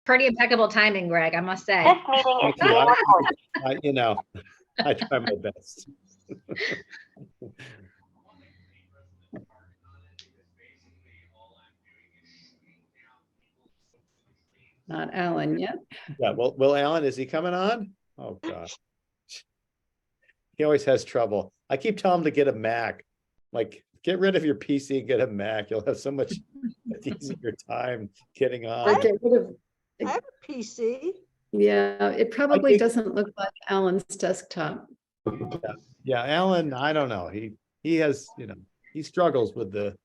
Pretty impeccable timing, Greg, I must say. This meeting is Thank you. being recorded. You know, I try my best. Not Alan yet. Yeah, well, Will Alan, is he coming on? Oh, God. He always has trouble. I keep telling him to get a Mac. Like, get rid of your PC and get a Mac. You'll have so much easier time getting on. Get rid of- I have a PC. Yeah, it probably think- doesn't look like Alan's desktop. Yeah, Alan, I don't know. He has, you know, he struggles with the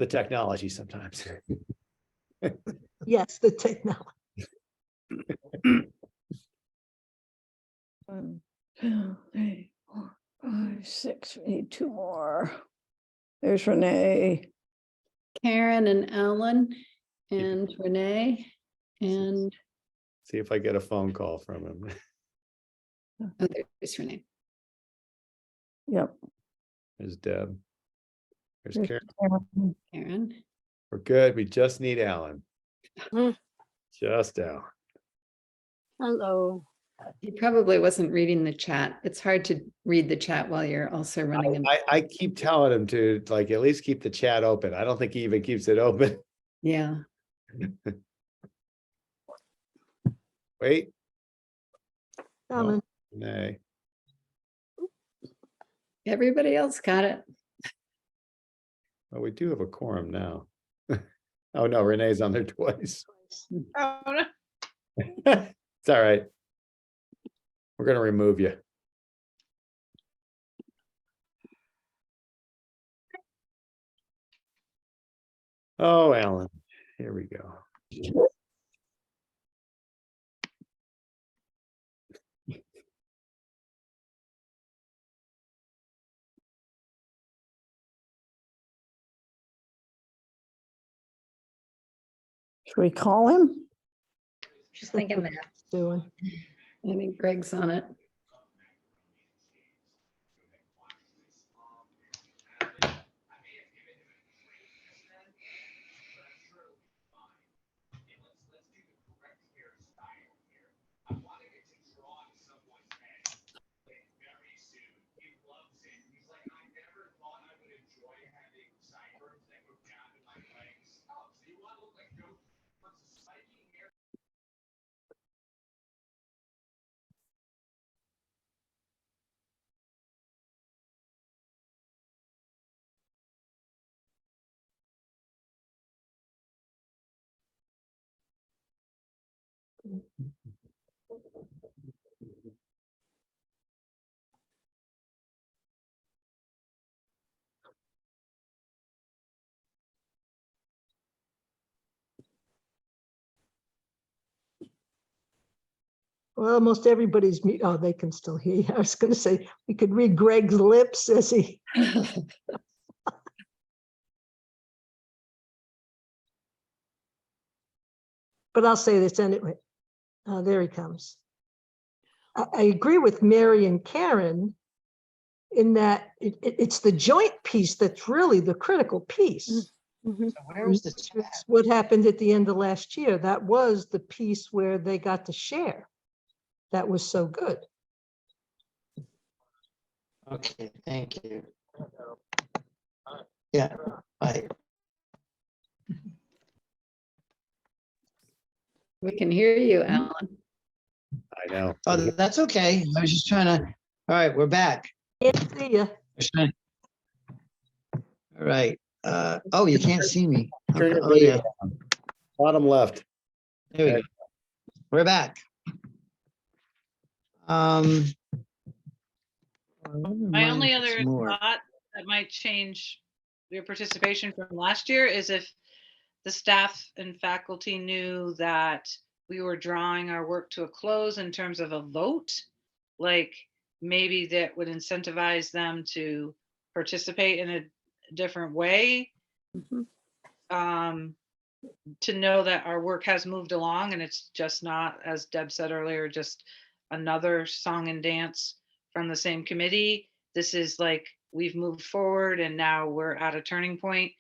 technology sometimes. Yes, the technology. 1, 2, 3, 4, 5, 6. We need 2 more. There's Renee, Karen, and Alan, and Renee, and See if I get a phone call from him. oh, there's Renee. Yep. There's Deb. There's There's Karen. Karen. We're good. We just need Alan. Hmm. Just Alan. Hello. He probably wasn't reading the chat. It's hard to read the chat while you're also running. I keep telling him to like at least keep the chat open. I don't think he even keeps it open. Yeah. Wait. Coming. Nay. Everybody else got it. Well, we do have a quorum now. Oh no, Renee's on there twice. Oh, no. It's all right. We're gonna remove you. Oh, Alan, here we go. Should we call him? Just thinking that. Doing. I think Greg's on it. Well, almost everybody's mute. Oh, they can still hear you. I was going to say, we could read Greg's lips as he. But I'll say this anyway. There he comes. I agree with Mary and Karen in that it's the joint piece that's really the critical piece. So where's the chat? It's what happened at the end of last year. That was the piece where they got to share. That was so good. Okay, thank you. Yeah, bye. We can hear you, Alan. I know. Oh, that's okay. I was just trying to, all right, we're back. Can't see you. All right. Oh, you can't see me. Turn Okay, your oh, video yeah, on. Bottom left. there we go. We're back. My only other thought that might change your participation from last year is if the staff and faculty knew that we were drawing our work to a close in terms of a vote, like maybe that would incentivize them to participate in a different way. To know that our work has moved along and it's just not, as Deb said earlier, just another song and dance from the same committee. This is like, we've moved forward and now we're at a turning point.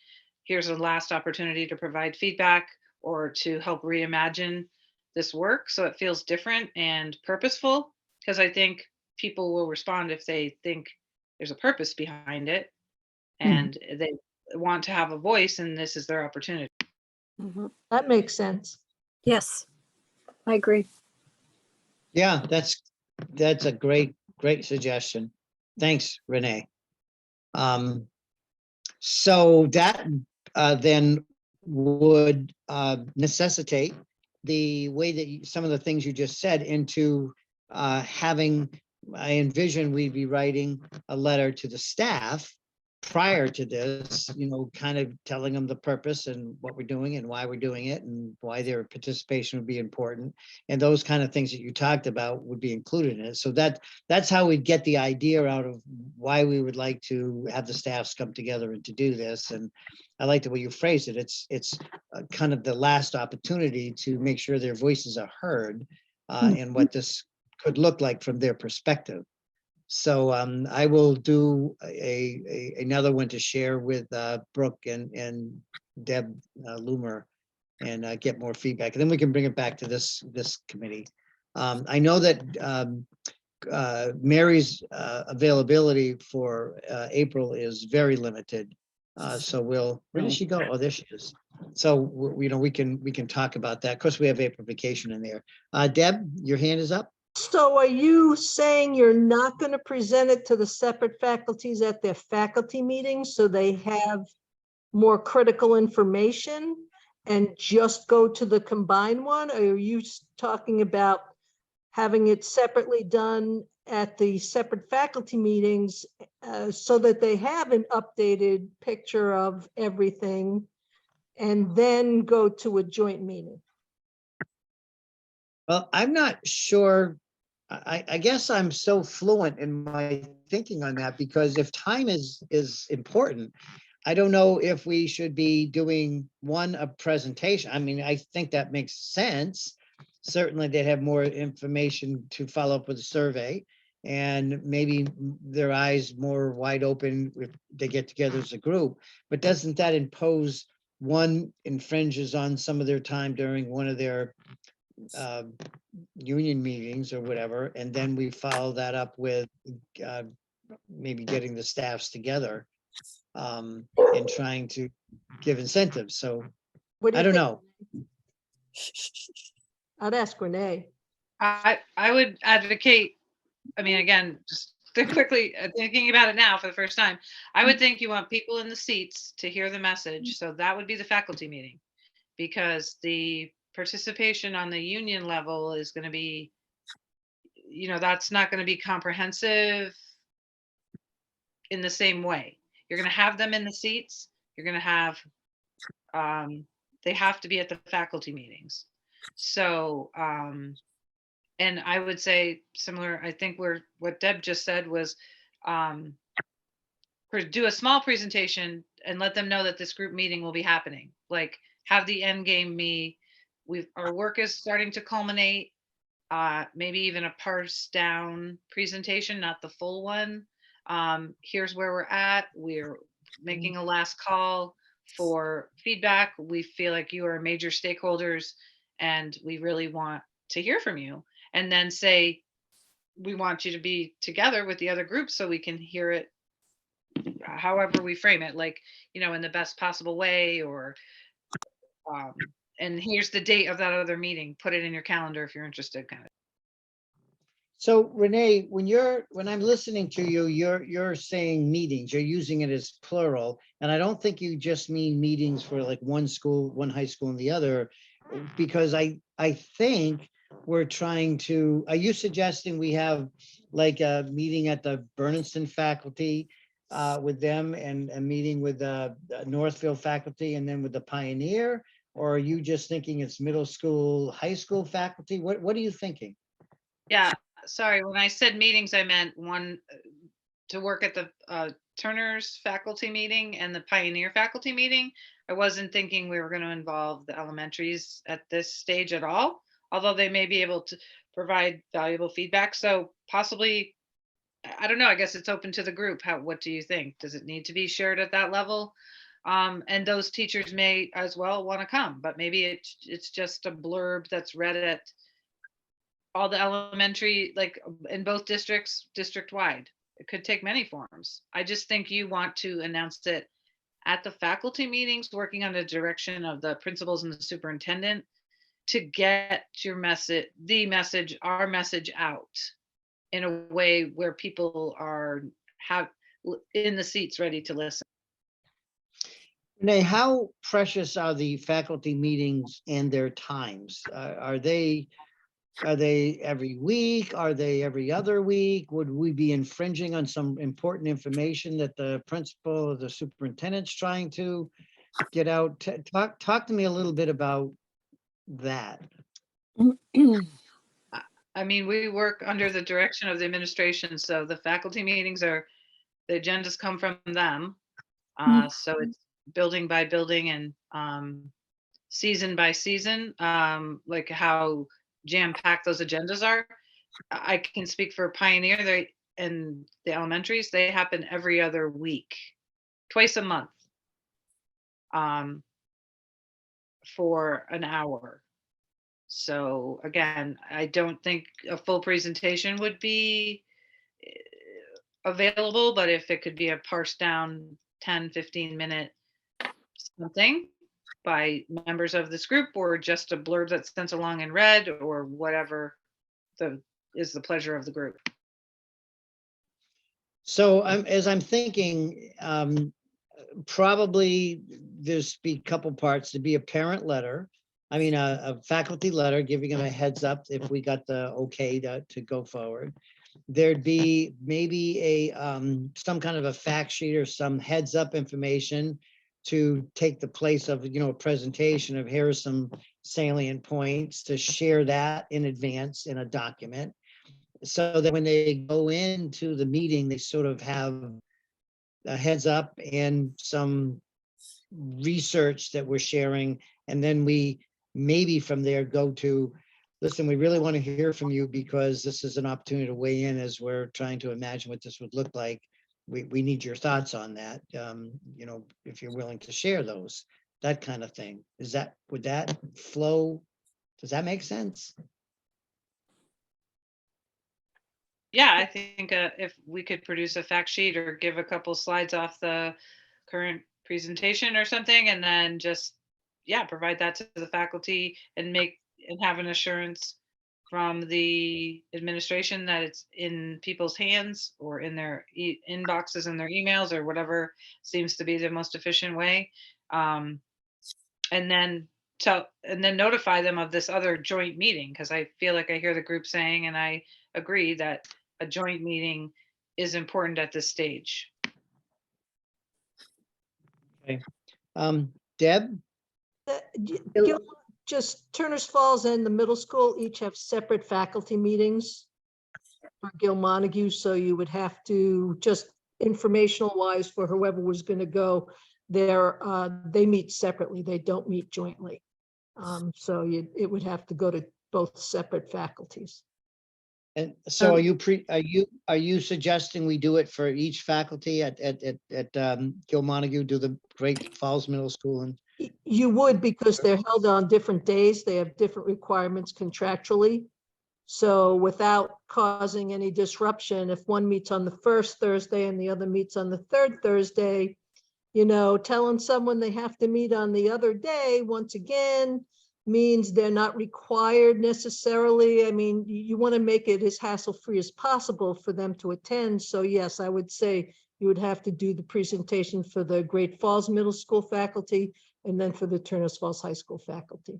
Here's a last opportunity to provide feedback or to help reimagine this work so it feels different and purposeful. Because I think people will respond if they think there's a purpose behind it and they want to have a voice, and this is their opportunity. That makes sense. Yes, I agree. Yeah, that's a great suggestion. Thanks, Renee. So that then would necessitate the way that some of the things you just said into having, I envision we'd be writing a letter to the staff prior to this, kind of telling them the purpose and what we're doing and why we're doing it and why their participation would be important. And those kind of things that you talked about would be included in it. So that's how we'd get the idea out of why we would like to have the staffs come together and to do this. And I like the way you phrased it. It's kind of the last opportunity to make sure their voices are heard and what this could look like from their perspective. So I will do another one to share with Brooke and Deb Loomer and get more feedback. And then we can bring it back to this committee. I know that Mary's availability for April is very limited. So where did she go? Oh, there she is. So we can talk about that. Of course, we have April vacation in there. Deb, your hand is up. So are you saying you're not going to present it to the separate faculties at their faculty meetings so they have more critical information and just go to the combined one? Or are you talking about having it separately done at the separate faculty meetings so that they have an updated picture of everything and then go to a joint meeting? Well, I'm not sure. I guess I'm so fluent in my thinking on that because if time is important, I don't know if we should be doing a presentation. I mean, I think that makes sense. Certainly they'd have more information to follow up with a survey and maybe their eyes more wide open if they get together as a group. But doesn't that impose one infringes on some of their time during one of their union meetings or whatever, and then we follow that up with maybe getting the staffs together and trying to give incentives. So What do I you don't think? know. I'd ask Renee. I would advocate, I mean, again, just quickly thinking about it now for the first time, I would think you want people in the seats to hear the message. So that would be the faculty meeting, because the participation on the union level is going to be, that's not going to be comprehensive in the same way. You're going to have them in the seats. You're going to have, they have to be at the faculty meetings. So, and I would say similar, I think what Deb just said was do a small presentation and let them know that this group meeting will be happening. Like have the end game our work is starting to culminate. Maybe even a parsed down presentation, not the full one. Here's where we're at. We're making a last call for feedback. We feel like you are major stakeholders and we really want to hear from you. And then say, we want you to be together with the other groups so we can hear it however we frame it, like, in the best possible way, or and here's the date of that other meeting. Put it in your calendar if you're interested, kind of. So Renee, when I'm listening to you, you're saying meetings, you're using it as plural. And I don't think you just mean meetings for like one school, one high school and the other, because I think we're trying to, are you suggesting we have like a meeting at the Berniston faculty with them and a meeting with the Northfield faculty and then with the Pioneer? Or are you just thinking it's middle school, high school faculty? What are you thinking? Yeah, sorry. When I said meetings, I meant one to work at the Turner's faculty meeting and the Pioneer faculty meeting. I wasn't thinking we were going to involve the elementaries at this stage at all, although they may be able to provide valuable feedback. So possibly, I don't know, I guess it's open to the group. What do you think? Does it need to be shared at that level? And those teachers may as well want to come, but maybe it's just a blurb that's read at all the elementary, like in both districts, district wide. It could take many forms. I just think you want to announce it at the faculty meetings, working on the direction of the principals and the superintendent to get your message, our message out in a way where people are in the seats ready to listen. Renee, how precious are the faculty meetings and their times? Are they every week? Are they every other week? Would we be infringing on some important information that the principal or the superintendent's trying to get out? Talk to me a little bit about that. I mean, we work under the direction of the administration, so the faculty meetings the agendas come from them. So it's building by building and season by season, like how jam-packed those agendas are. I can speak for Pioneer, and the elementaries, they happen every other week, twice a month, for an hour. So again, I don't think a full presentation would be available, but if it could be a parsed down 10-15 minute something by members of this group, or just a blurb that's sent along in red, or whatever is the pleasure of the group. So as I'm thinking, probably there's be a couple parts. To be a parent letter. I mean, a faculty letter giving them a heads up if we got the okay to go forward. There'd be maybe a some kind of a fact sheet or some heads up information to take the place of, a presentation of here are some salient points, to share that in advance in a document, so that when they go into the meeting, they sort of have a heads up and some research that we're sharing. And then we maybe from there go to, listen, we really want to hear from you because this is an opportunity to weigh in as we're trying to imagine what this would look like. We need your thoughts on that. If you're willing to share those, that kind of thing. Would that flow? Does that make sense? Yeah, I think if we could produce a fact sheet or give a couple slides off the current presentation or something, and then just, provide that to the faculty and have an assurance from the administration that it's in people's hands or in their inboxes and their emails or whatever seems to be the most efficient way. And then notify them of this other joint meeting, because I feel like I hear the group saying, and I agree, that a joint meeting is important at this stage. Okay. Deb? Just Turner's Falls and the middle school each have separate faculty meetings for Gil Montague, so you would have to, just informational wise, for whoever was going to go there, they meet separately, they don't meet jointly. So it would have to go to both separate faculties. And so are you suggesting we do it for each faculty at Gil Montague, do the Great Falls Middle School? And you would, because they're held on different days, they have different requirements contractually. So without causing any disruption, if one meets on the first Thursday and the other meets on the third Thursday, telling someone they have to meet on the other day, once again, means they're not required necessarily. I mean, you want to make it as hassle-free as possible for them to attend. So yes, I would say you would have to do the presentation for the Great Falls Middle School faculty and then for the Turner's Falls High School faculty.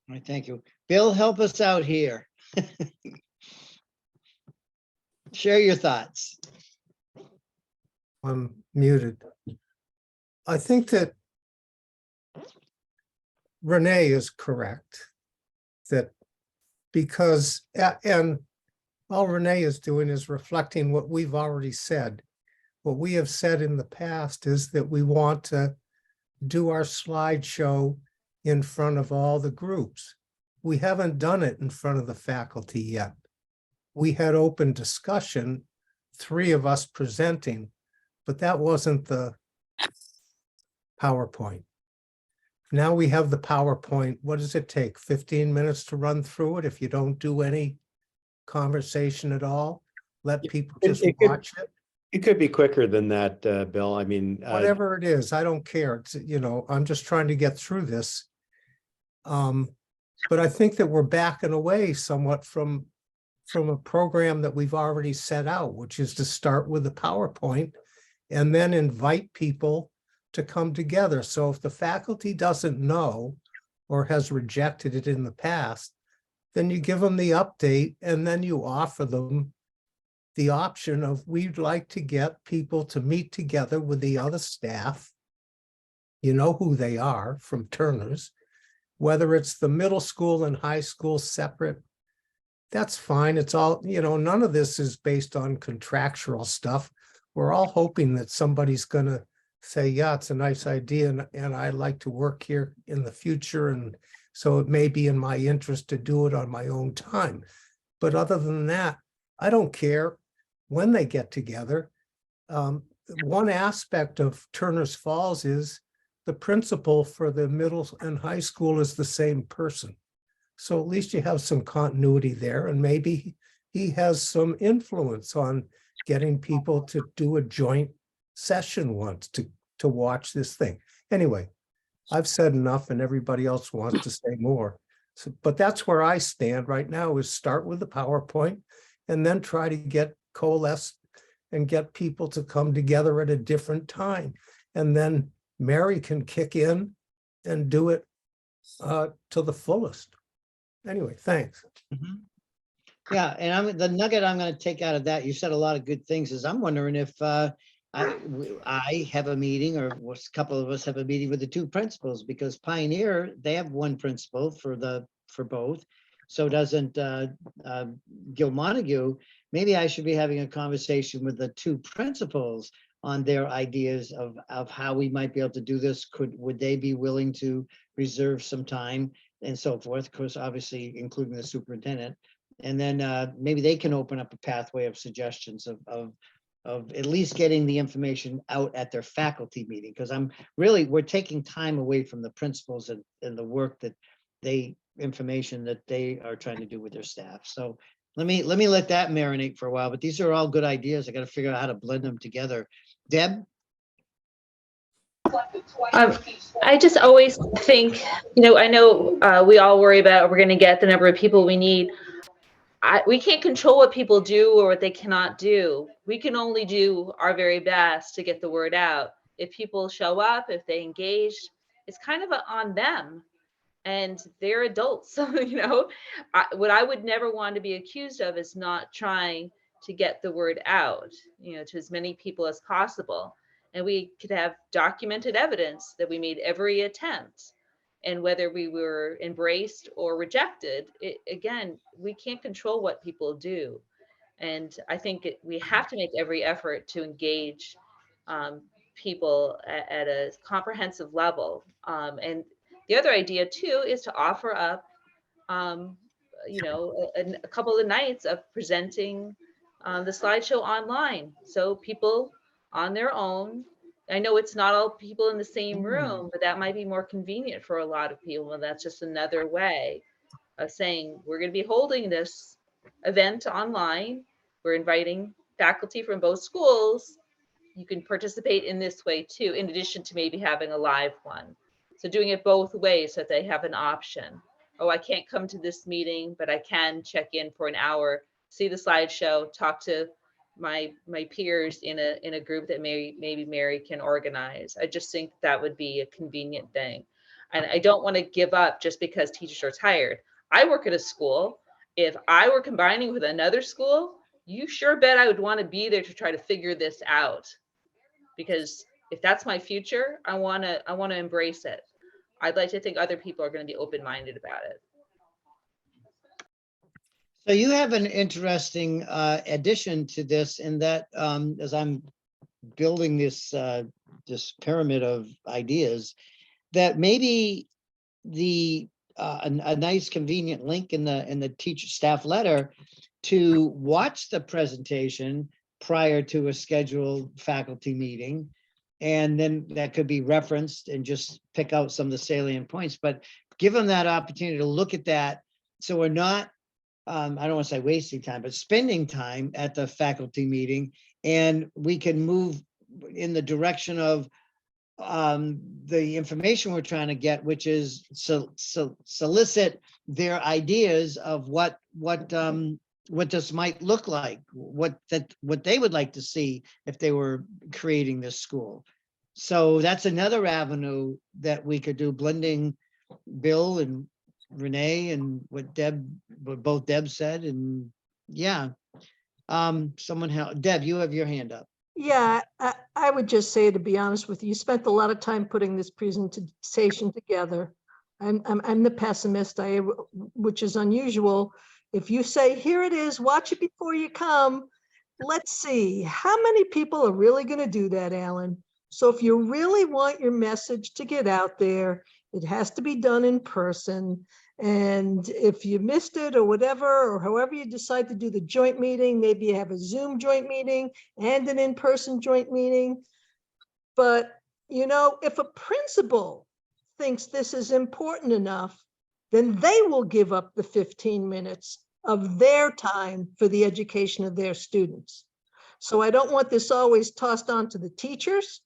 All right, thank you. Bill, help us out here. Share your thoughts. I'm muted. I think that Renee is correct, that because, and all Renee is doing is reflecting what we've already said. What we have said in the past is that we want to do our slideshow in front of all the groups. We haven't done it in front of the faculty yet. We had open discussion, 3 of us presenting, but that wasn't the PowerPoint. Now we have the PowerPoint. What does it take? 15 minutes to run through it if you don't do any conversation at all? Let people just it could- watch it? It could be quicker than that, Bill. I mean, Whatever it is, I don't care. It's, you know, I'm just trying to get through this. But I think that we're backing away somewhat from a program that we've already set out, which is to start with the PowerPoint and then invite people to come together. So if the faculty doesn't know or has rejected it in the past, then you give them the update and then you offer them the option of, we'd like to get people to meet together with the other staff. You know who they are from Turner's, whether it's the middle school and high school separate, that's fine. It's all, you know, none of this is based on contractual stuff. We're all hoping that somebody's gonna say, yeah, it's a nice idea and I'd like to work here in the future. And so it may be in my interest to do it on my own time. But other than that, I don't care when they get together. One aspect of Turner's Falls is the principal for the middle and high school is the same person. So at least you have some continuity there, and maybe he has some influence on getting people to do a joint session once to watch this thing. Anyway, I've said enough and everybody else wants to say more. So, but that's where I stand right now, is start with the PowerPoint and then try to get coalesce and get people to come together at a different time. And then Mary can kick in and do it to the fullest. Anyway, thanks. Yeah, and the nugget I'm going to take out of that, you said a lot of good things, is I'm wondering if I have a meeting, or a couple of us have a meeting with the two principals, because Pioneer, they have one principal for both. So doesn't Gil Montague. Maybe I should be having a conversation with the two principals on their ideas of how we might be able to do this. Would they be willing to reserve some time and so forth? Of course, obviously including the superintendent. And then maybe they can open up a pathway of suggestions of at least getting the information out at their faculty meeting. Because we're taking time away from the principals and the work that information that they are trying to do with their staff. So let me let that marinate for a while, but these are all good ideas. I got to figure out how to blend them together. Deb? I just always think, I know we all worry about we're going to get the number of people we need. We can't control what people do or what they cannot do. We can only do our very best to get the word out. If people show up, if they engage, it's kind of on them. And they're adults. So, what I would never want to be accused of is not trying to get the word out, to as many people as possible. And we could have documented evidence that we made every attempt. And whether we were embraced or rejected, again, we can't control what people do. And I think we have to make every effort to engage people at a comprehensive level. And the other idea too is to offer up, a couple of nights of presenting the slideshow online. So people on their own, I know it's not all people in the same room, but that might be more convenient for a lot of people. And that's just another way of saying, we're going to be holding this event online. We're inviting faculty from both schools. You can participate in this way too, in addition to maybe having a live one. So doing it both ways so that they have an option. Oh, I can't come to this meeting, but I can check in for an hour, see the slideshow, talk to my peers in a group that maybe Mary can organize. I just think that would be a convenient thing. And I don't want to give up just because teachers are tired. I work at a school. If I were combining with another school, you sure bet I would want to be there to try to figure this out. Because if that's my future, I want to embrace it. I'd like to think other people are going to be open-minded about it. So you have an interesting addition to this, in that as I'm building this pyramid of ideas, that maybe a nice convenient link in the teacher staff letter to watch the presentation prior to a scheduled faculty meeting, And then that could be referenced and just pick out some of the salient points, but give them that opportunity to look at that. So we're not, I don't want to say wasting time, but spending time at the faculty meeting, and we can move in the direction of the information we're trying to get, which is solicit their ideas of what this might look like, what they would like to see if they were creating this school. So that's another avenue that we could do, blending Bill and Renee and what both Deb said, and yeah. Someone help, Deb, you have your hand up. Yeah, I would just say, to be honest with you, you spent a lot of time putting this presentation together. I'm the pessimist, which is unusual. If you say, here it is, watch it before you come, let's see, how many people are really going to do that, Alan? So if you really want your message to get out there, it has to be done in person. And if you missed it or whatever, or however you decide to do the joint meeting, maybe you have a Zoom joint meeting and an in-person joint meeting. But, you know, if a principal thinks this is important enough, then they will give up the 15 minutes of their time for the education of their students. So I don't want this always tossed on to the teachers.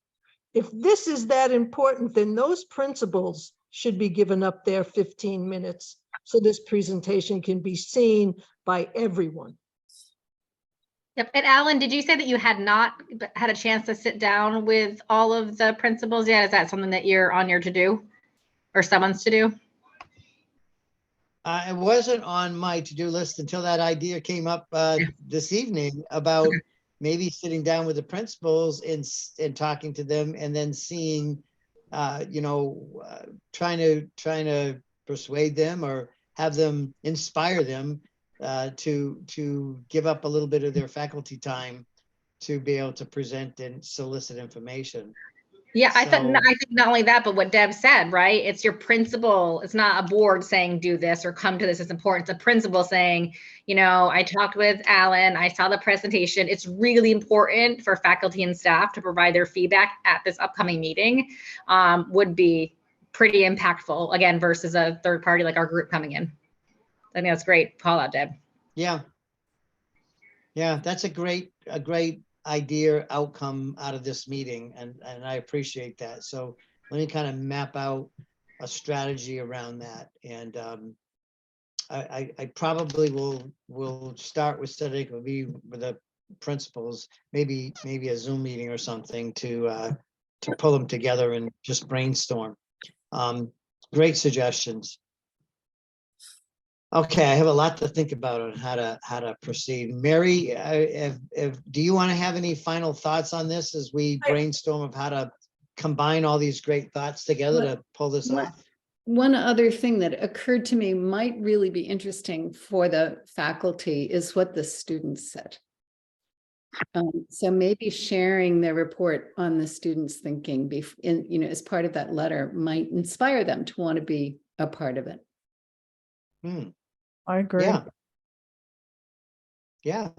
If this is that important, then those principals should be given up their 15 minutes so this presentation can be seen by everyone. Yep. And Alan, did you say that you had not had a chance to sit down with all of the principals yet? Is that something that you're on your to-do or someone's to-do? It wasn't on my to-do list until that idea came up this evening about maybe sitting down with the principals and talking to them, and then seeing, trying to persuade them or have them, inspire them to give up a little bit of their faculty time to be able to present and solicit information. Yeah, I think not only that, but what Deb said, right? It's your principal. It's not a board saying do this or come to this. It's important. It's a principal saying, you know, I talked with Alan. I saw the presentation. It's really important for faculty and staff to provide their feedback at this upcoming meeting. Would be pretty impactful, again, versus a third party like our group coming in. I think that's great. Call out, Deb. Yeah. Yeah, that's a great idea outcome out of this meeting, and I appreciate that. So let me kind of map out a strategy around that, and I probably will start with setting with the principals, maybe a Zoom meeting or something to pull them together and just brainstorm. Great suggestions. Okay, I have a lot to think about on how to proceed. Mary, do you want to have any final thoughts on this as we brainstorm of how to combine all these great thoughts together to pull this off? One other thing that occurred to me might really be interesting for the faculty is what the students said. So maybe sharing their report on the students' thinking, as part of that letter, might inspire them to want to be a part of it. I agree. Yeah.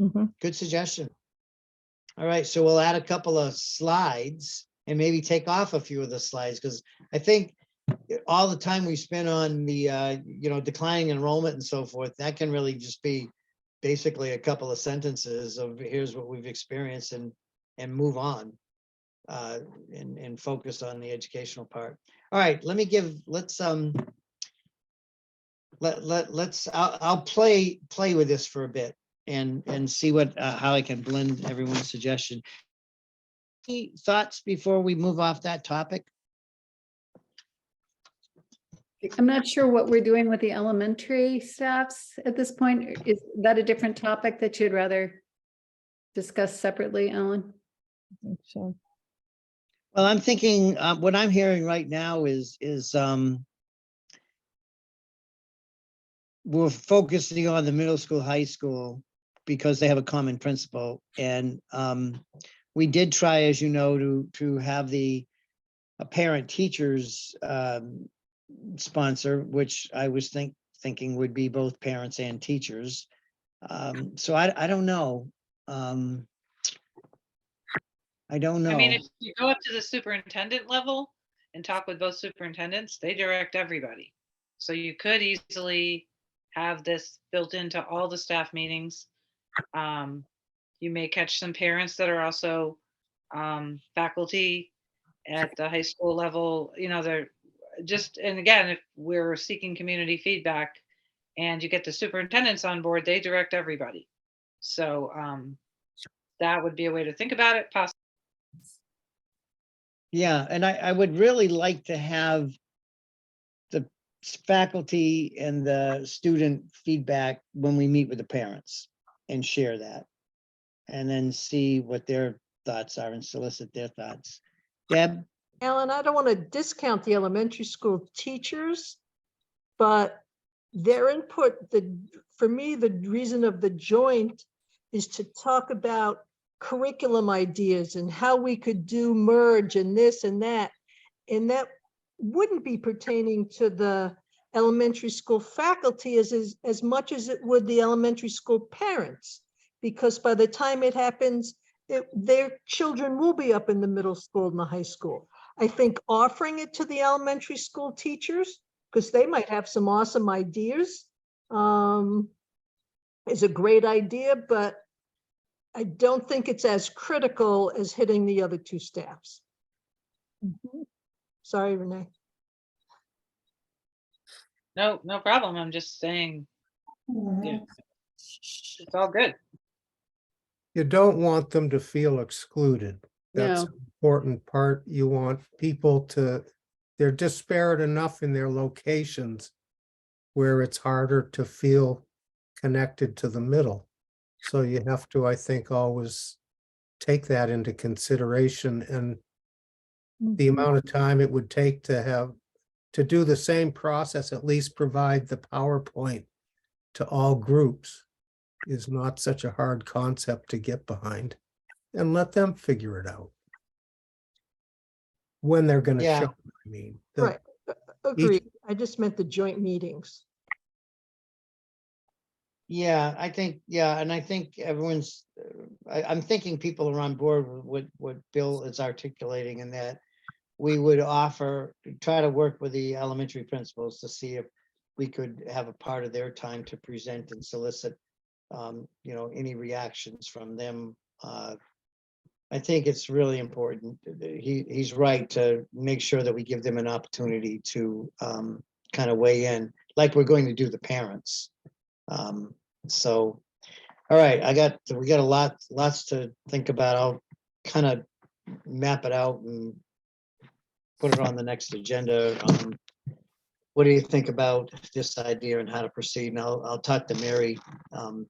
Mm-hmm. Good suggestion. All right, so we'll add a couple of slides and maybe take off a few of the slides, because I think all the time we spend on the declining enrollment and so forth, that can really just be basically a couple of sentences of here's what we've experienced, and move on and focus on the educational part. All right, I'll play with this for a bit and see how I can blend everyone's suggestion. Any thoughts before we move off that topic? I'm not sure what we're doing with the elementary staffs at this point. Is that a different topic that you'd rather discuss separately, Alan? I think so. Well, I'm thinking what I'm hearing right now is we're focusing on the middle school, high school, because they have a common principal. And we did try, as you know, to have a parent teachers sponsor, which I was thinking would be both parents and teachers. So I don't know. I don't know. I mean, if you go up to the superintendent level and talk with both superintendents, they direct everybody. So you could easily have this built into all the staff meetings. You may catch some parents that are also faculty at the high school level. You know, they're just, and again, if we're seeking community feedback and you get the superintendents on board, they direct everybody. So that would be a way to think about it, possibly. Yeah, and I would really like to have the faculty and the student feedback when we meet with the parents and share that. And then see what their thoughts are and solicit their thoughts. Deb? Alan, I don't want to discount the elementary school teachers, but their input, for me, the reason of the joint is to talk about curriculum ideas and how we could do merge and this and that. And that wouldn't be pertaining to the elementary school faculty as much as it would the elementary school parents, because by the time it happens, their children will be up in the middle school and the high school. I think offering it to the elementary school teachers, because they might have some awesome ideas, is a great idea, but I don't think it's as critical as hitting the other two staffs. Sorry, Renee. No, no problem. I'm just saying, yeah, it's all good. You don't want them to feel excluded. That's No. an important part. You want people to, they're disparate enough in their locations where it's harder to feel connected to the middle. So you have to, I think, always take that into consideration, and the amount of time it would take to do the same process, at least provide the PowerPoint to all groups, is not such a hard concept to get behind, and let them figure it out when they're going to Yeah. show. I mean, Right, agreed. I just meant the joint meetings. Yeah, I think, yeah, and I think everyone's, I'm thinking people are on board with what Bill is articulating, and that we would try to work with the elementary principals to see if we could have a part of their time to present and solicit, any reactions from them. I think it's really important. He's right to make sure that we give them an opportunity to kind of weigh in, like we're going to do the parents. So, all right, we got lots to think about. I'll kind of map it out and put it on the next agenda. What do you think about this idea and how to proceed? And I'll talk to Mary. I'll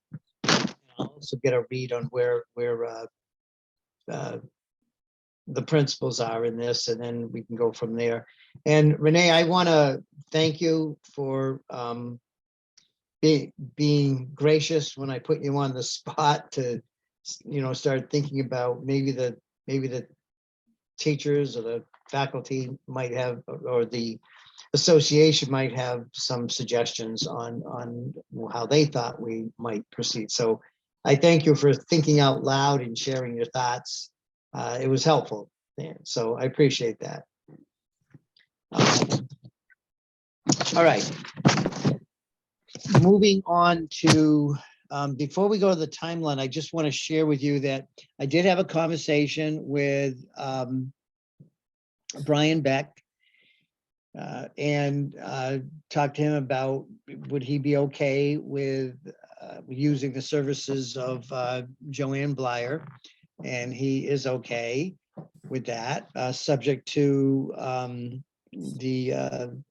also get a read on where the principles are in this, and then we can go from there. And Renee, I want to thank you for being gracious when I put you on the spot to, start thinking about maybe the teachers or the faculty might have, or the association might have some suggestions on how they thought we might proceed. So I thank you for thinking out loud and sharing your thoughts. It was helpful. So I appreciate that. All right. Moving on to, before we go to the timeline, I just want to share with you that I did have a conversation with Brian Beck and talked to him about would he be okay with using the services of Joanne Blyer, and he is okay with that, subject to the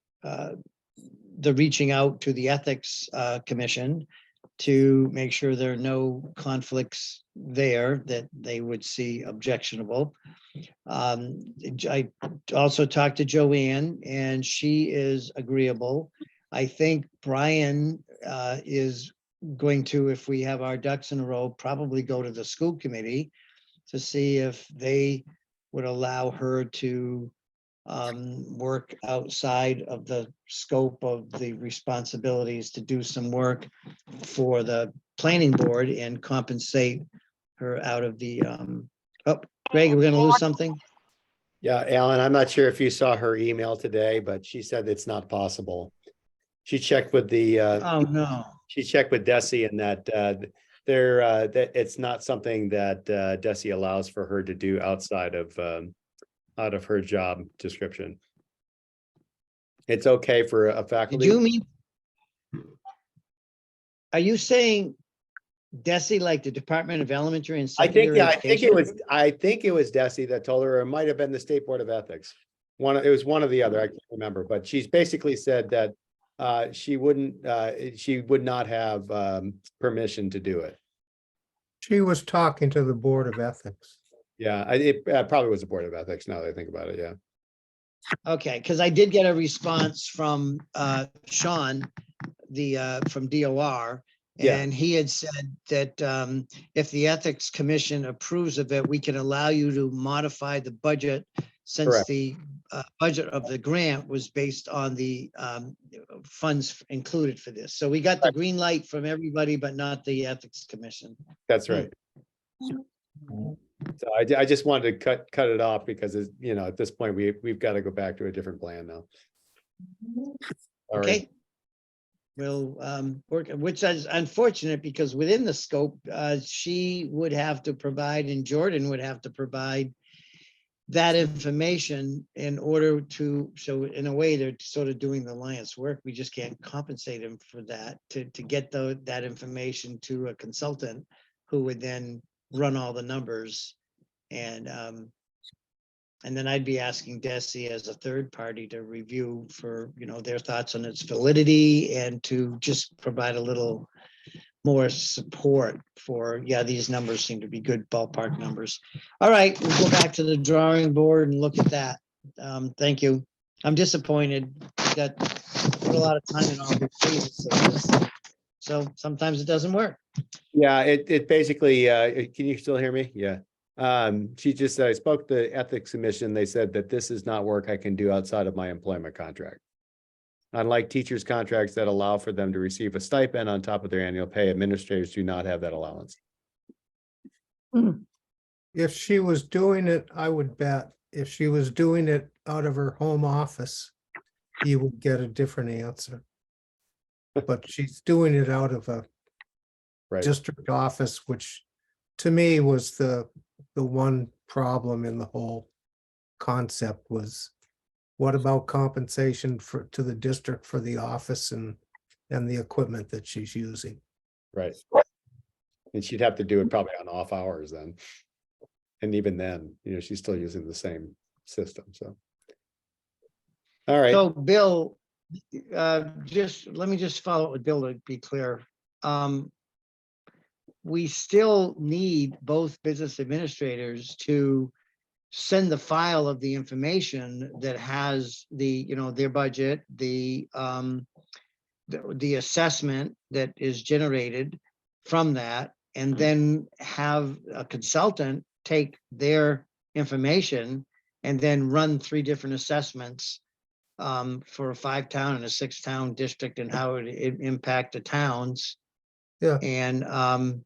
reaching out to the ethics commission to make sure there are no conflicts there that they would see objectionable. I also talked to Joanne, and she is agreeable. I think Brian is going to, if we have our ducks in a row, probably go to the school committee to see if they would allow her to work outside of the scope of the responsibilities to do some work for the planning board and compensate her out of the, Greg, we're gonna lose something? Yeah, Alan, I'm not sure if you saw her email today, but she said it's not possible. She checked with the, Oh, no. she checked with Desi and that, that it's not something that, Desi allows for her to do outside of her job description. It's okay for a Did faculty. you mean? Are you saying DESI, like the Department of Elementary and I think, Secondary yeah, Education? I think it was Desi that told her, or it might have been the State Board of Ethics. It was one or the other, I can't remember, but she's basically said that she would not have permission to do it. She was talking to the Board of Ethics. Yeah, it probably was the Board of Ethics now that I think about it, yeah. Okay, because I did get a response from Sean, from DOR. Yeah. And he had said that if the Ethics Commission approves of it, we can allow you to modify the budget, since Correct. the budget of the grant was based on the funds included for this. So we got the green light from everybody, but not the Ethics Commission. That's right. So I just wanted to cut it off because it's, at this point, we've got to go back to a different plan now. All right. Okay. We'll work, which is unfortunate because within the scope, she would have to provide, and Jordan would have to provide that information in order to, so in a way, they're sort of doing the Alliance work. We just can't compensate them for that, to get that information to a consultant who would then run all the numbers. And then I'd be asking DESI as a third party to review for, their thoughts on its validity, and to just provide a little more support for, yeah, these numbers seem to be good ballpark numbers. All right, we'll go back to the drawing board and look at that. Thank you. I'm disappointed. Got put a lot of time in all the phases of this. So sometimes it doesn't work. Yeah, it basically, can you still hear me? Yeah. She just said, I spoke to the Ethics Commission. They said that this is not work I can do outside of my employment contract. Unlike teachers' contracts that allow for them to receive a stipend on top of their annual pay, administrators do not have that allowance. If she was doing it, I would bet if she was doing it out of her home office, you would get a different answer. But she's doing it out of a Right. district office, which to me was the one problem in the whole concept was, what about compensation to the district for the office and the equipment that she's using? Right. And she'd have to do it probably on off hours then. And even then, she's still using the same system, so. All right. So Bill, let me just follow up with Bill to be clear. We still need both business administrators to send the file of the information that has their budget, the assessment that is generated from that, and then have a consultant take their information and then run 3 different assessments for a 5-town and a 6-town district, and how it impact the towns. Yeah. And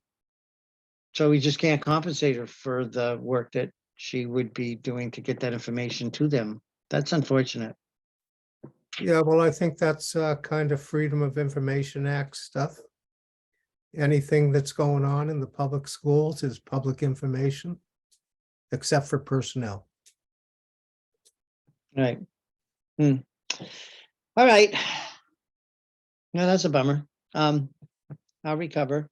so we just can't compensate her for the work that she would be doing to get that information to them. That's unfortunate. Yeah, well, I think that's kind of Freedom of Information Act stuff. Anything that's going on in the public schools is public information, except for personnel. Right. All right. No, that's a bummer. I'll recover.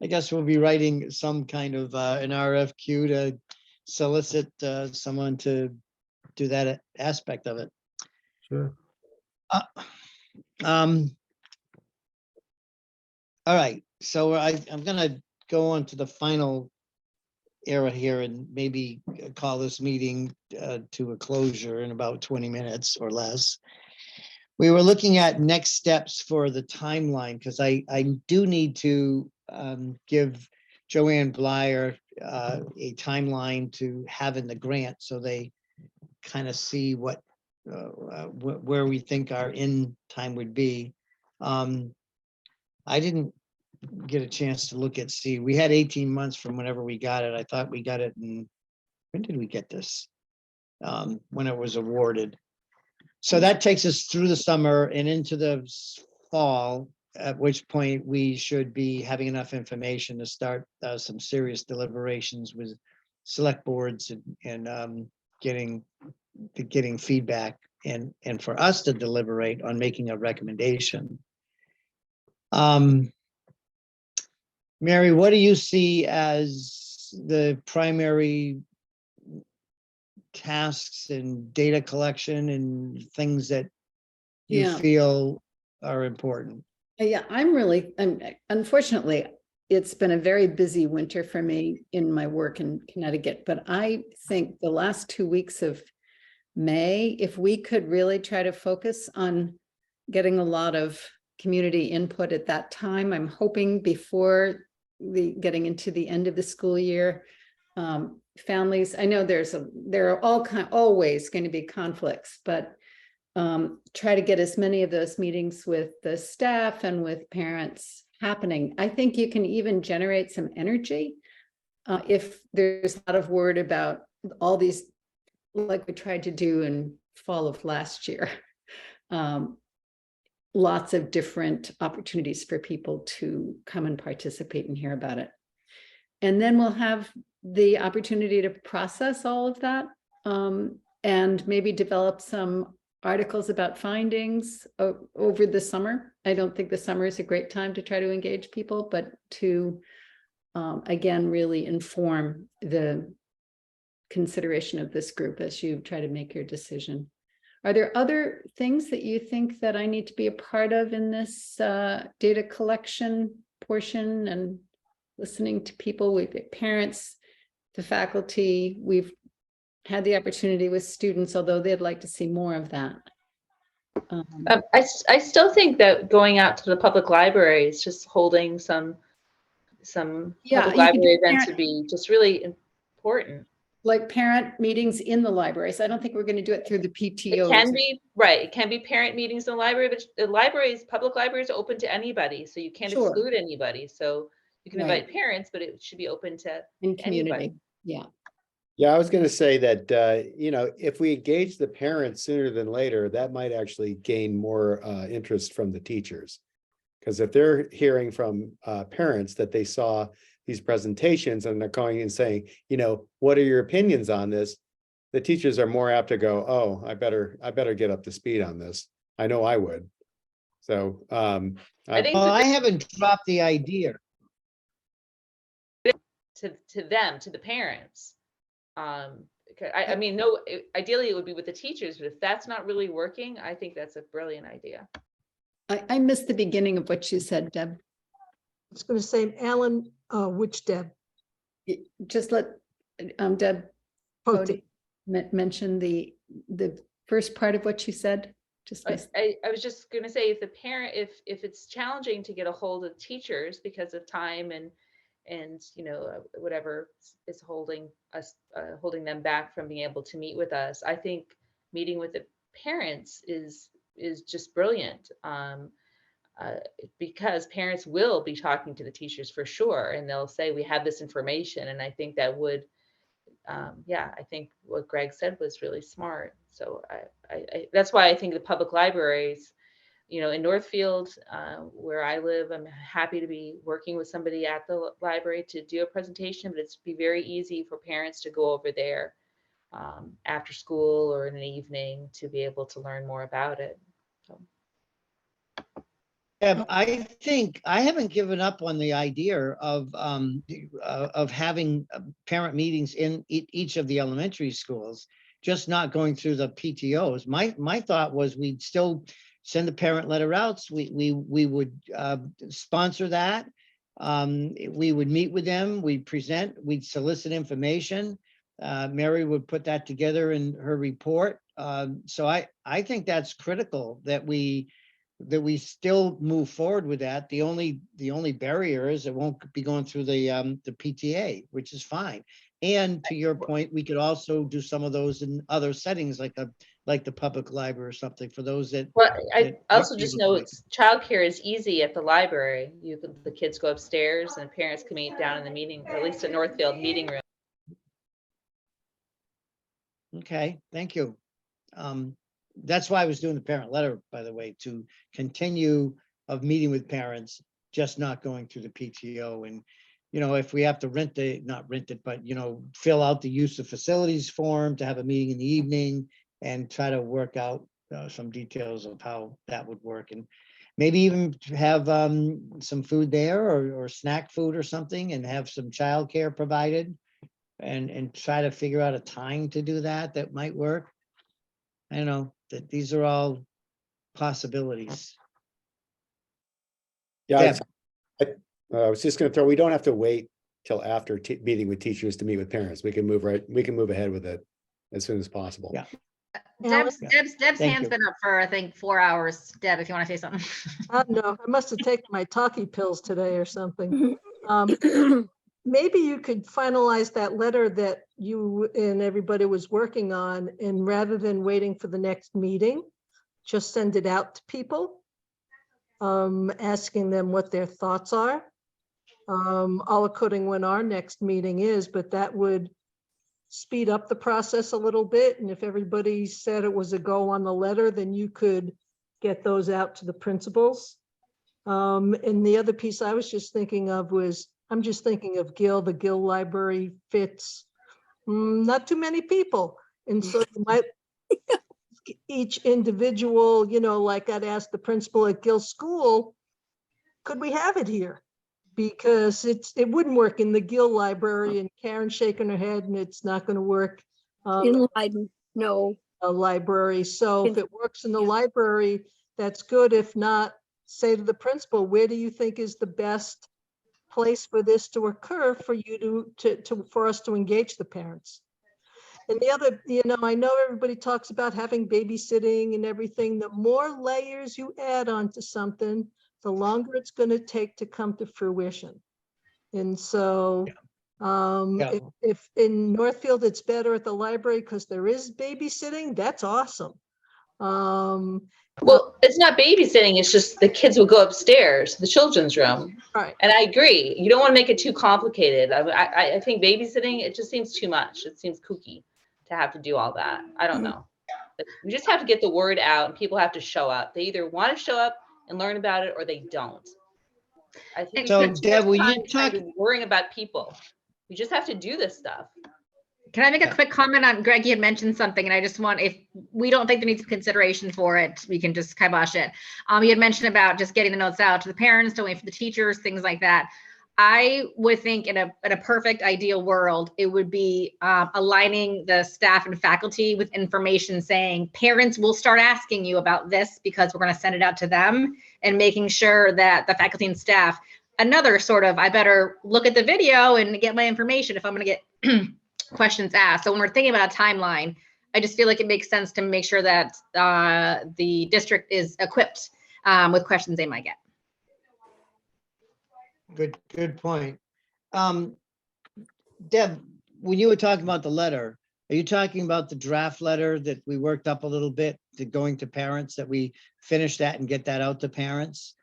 I guess we'll be writing some kind of an RFQ to solicit someone to do that aspect of it. Sure. All right, so I'm gonna go on to the final era here and maybe call this meeting to a closure in about 20 minutes or less. We were looking at next steps for the timeline, because I do need to give Joanne Blyer a timeline to have in the grant, so they kind of see what where we think our end time would be. I didn't get a chance to look at, see, we had 18 months from whenever we got it. I thought we got it when did we get this? When it was awarded. So that takes us through the summer and into the fall, at which point we should be having enough information to start some serious deliberations with select boards and getting feedback and for us to deliberate on making a recommendation. Mary, what do you see as the primary tasks and data collection and things that you Yeah. feel are important? Yeah, unfortunately, it's been a very busy winter for me in my work in Connecticut, but I think the last 2 weeks of May, if we could really try to focus on getting a lot of community input at that time, I'm hoping before getting into the end of the school year, families, I know there are always going to be conflicts, but try to get as many of those meetings with the staff and with parents happening. I think you can even generate some energy if there's a lot of word about all these, like we tried to do in fall of last year. Lots of different opportunities for people to come and participate and hear about it. And then we'll have the opportunity to process all of that and maybe develop some articles about findings over the summer. I don't think the summer is a great time to try to engage people, but to, again, really inform the consideration of this group as you try to make your decision. Are there other things that you think that I need to be a part of in this data collection portion and listening to people, with parents, the faculty? We've had the opportunity with students, although they'd like to see more of that. I still think that going out to the public libraries, just holding some public library events would be just really important. Like parent meetings in the libraries. I don't think we're going to do it through the PTOs. It can be, right. It can be parent meetings in the library, but the libraries, public libraries are open to anybody. So you can't exclude anybody. So you can invite parents, but it should be open to community. anybody. Yeah. Yeah, I was going to say that, if we engage the parents sooner than later, that might actually gain more interest from the teachers. Because if they're hearing from parents that they saw these presentations and they're calling and saying, what are your opinions on this? The teachers are more apt to go, oh, I better get up to speed on this. I know I would. So I haven't dropped the idea. To them, to the parents. I mean, no, ideally it would be with the teachers, but if that's not really working, I think that's a brilliant idea. I missed the beginning of what you said, Deb. I was going to say, Alan, which Deb? Just let Deb mention the first part of what you said. I was just going to say, if the parent, if it's challenging to get a hold of teachers because of time and whatever is holding them back from being able to meet with us, I think meeting with the parents is just brilliant. Because parents will be talking to the teachers for sure, and they'll say, we have this information. And I think that would, I think what Greg said was really smart. So I that's why I think the public libraries, in Northfield, where I live, I'm happy to be working with somebody at the library to do a presentation, but it's be very easy for parents to go over there after school or in the evening to be able to learn more about it. So. I think I haven't given up on the idea of having parent meetings in each of the elementary schools, just not going through the PTOs. My thought was we'd still send the parent letter outs. We would sponsor that. We would meet with them. We'd present. We'd solicit information. Mary would put that together in her report. So I think that's critical that we still move forward with that. The only barrier is it won't be going through the PTA, which is fine. And to your point, we could also do some of those in other settings, like the public library or something for those that. Well, I that also aren't just able to know make it's childcare is easy at the library. The kids go upstairs and parents can meet down in the meeting, or at least at Northfield meeting room. Okay, thank you. That's why I was doing the parent letter, by the way, to continue of meeting with parents, just not going through the PTO. And, you know, if we have to not rent it, but, you know, fill out the use of facilities form to have a meeting in the evening and try to work out some details of how that would work. And maybe even have some food there or snack food or something, and have some childcare provided. And try to figure out a time to do that might work. I don't know, that these are all possibilities. Yeah, Deb. I was just gonna throw, we don't have to wait till after meeting with teachers to meet with parents. We can move ahead with it as soon as possible. Yeah. Deb's Thank hand's you. been up for, I think, 4 hours. Deb, if you want to say something. No, I must have taken my talkie pills today or something. Maybe you could finalize that letter that you and everybody was working on, and rather than waiting for the next meeting, just send it out to people, asking them what their thoughts are. According when our next meeting is, but that would speed up the process a little bit. And if everybody said it was a go on the letter, then you could get those out to the principals. And the other piece I was just thinking of was, I'm just thinking of the Gill Library fits not too many people. And so you might each individual, you know, like I'd ask the principal at Gill School, could we have it here? Because it wouldn't work in the Gill Library, and Karen's shaking her head and it's not going to work In Leiden, no. a library. So if it works in the library, that's good. If not, say to the principal, where do you think is the best place for this to occur for you for us to engage the parents? And the other, you know, I know everybody talks about having babysitting and everything. The more layers you add onto something, the longer it's going to take to come to fruition. And so if in Northfield it's better at the library because there is babysitting, that's awesome. Well, it's not babysitting, it's just the kids will go upstairs, the children's room. Right. And I agree, you don't want to make it too complicated. I think babysitting, it just seems too much. It seems kooky to have to do all that. I don't know. But we just have to get the word out, and people have to show up. They either want to show up and learn about it, or they don't. I think So, Deb, will you talk? Worrying about people. We just have to do this stuff. Can I make a quick comment on, Greg, you had mentioned something, and I just want, if we don't think there needs consideration for it, we can just kibosh it. You had mentioned about just getting the notes out to the parents, to wait for the teachers, things like that. I would think in a perfect ideal world, it would be aligning the staff and faculty with information saying parents will start asking you about this because we're going to send it out to them, and making sure that the faculty and staff, another sort of, I better look at the video and get my information if I'm going to get questions asked. So when we're thinking about a timeline, I just feel like it makes sense to make sure that the district is equipped with questions they might get. Good point. Deb, when you were talking about the letter, are you talking about the draft letter that we worked up a little bit to going to parents, that we finish that and get that out to parents?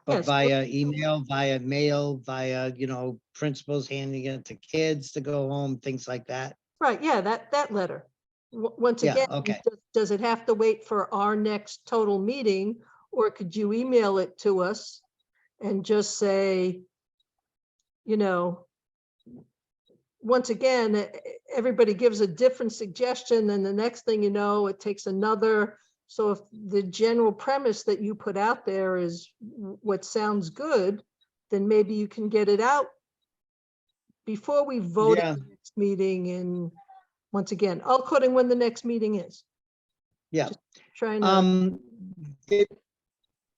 But Yes. via email, via mail, via, you know, principals handing it to kids to go home, things like that. Right, yeah, that letter. Once Yeah, again, okay. does it have to wait for our next total meeting, or could you email it to us and just say, you know, once again, everybody gives a different suggestion, and the next thing you know, it takes another. So if the general premise that you put out there is what sounds good, then maybe you can get it out before we vote at the next meeting. And once again, according when the next meeting is. Yeah. Just trying to.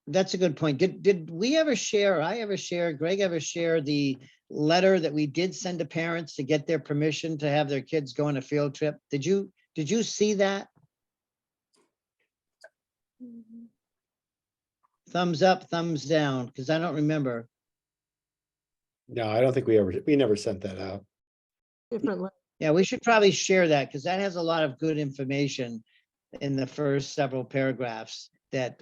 That's a good point. Did we ever share, Greg ever share the letter that we did send to parents to get their permission to have their kids go on a field trip? Did you see that? Thumbs up, thumbs down, because I don't remember. No, I don't think we never sent that out. Different. Yeah, we should probably share that because that has a lot of good information in the first several paragraphs that,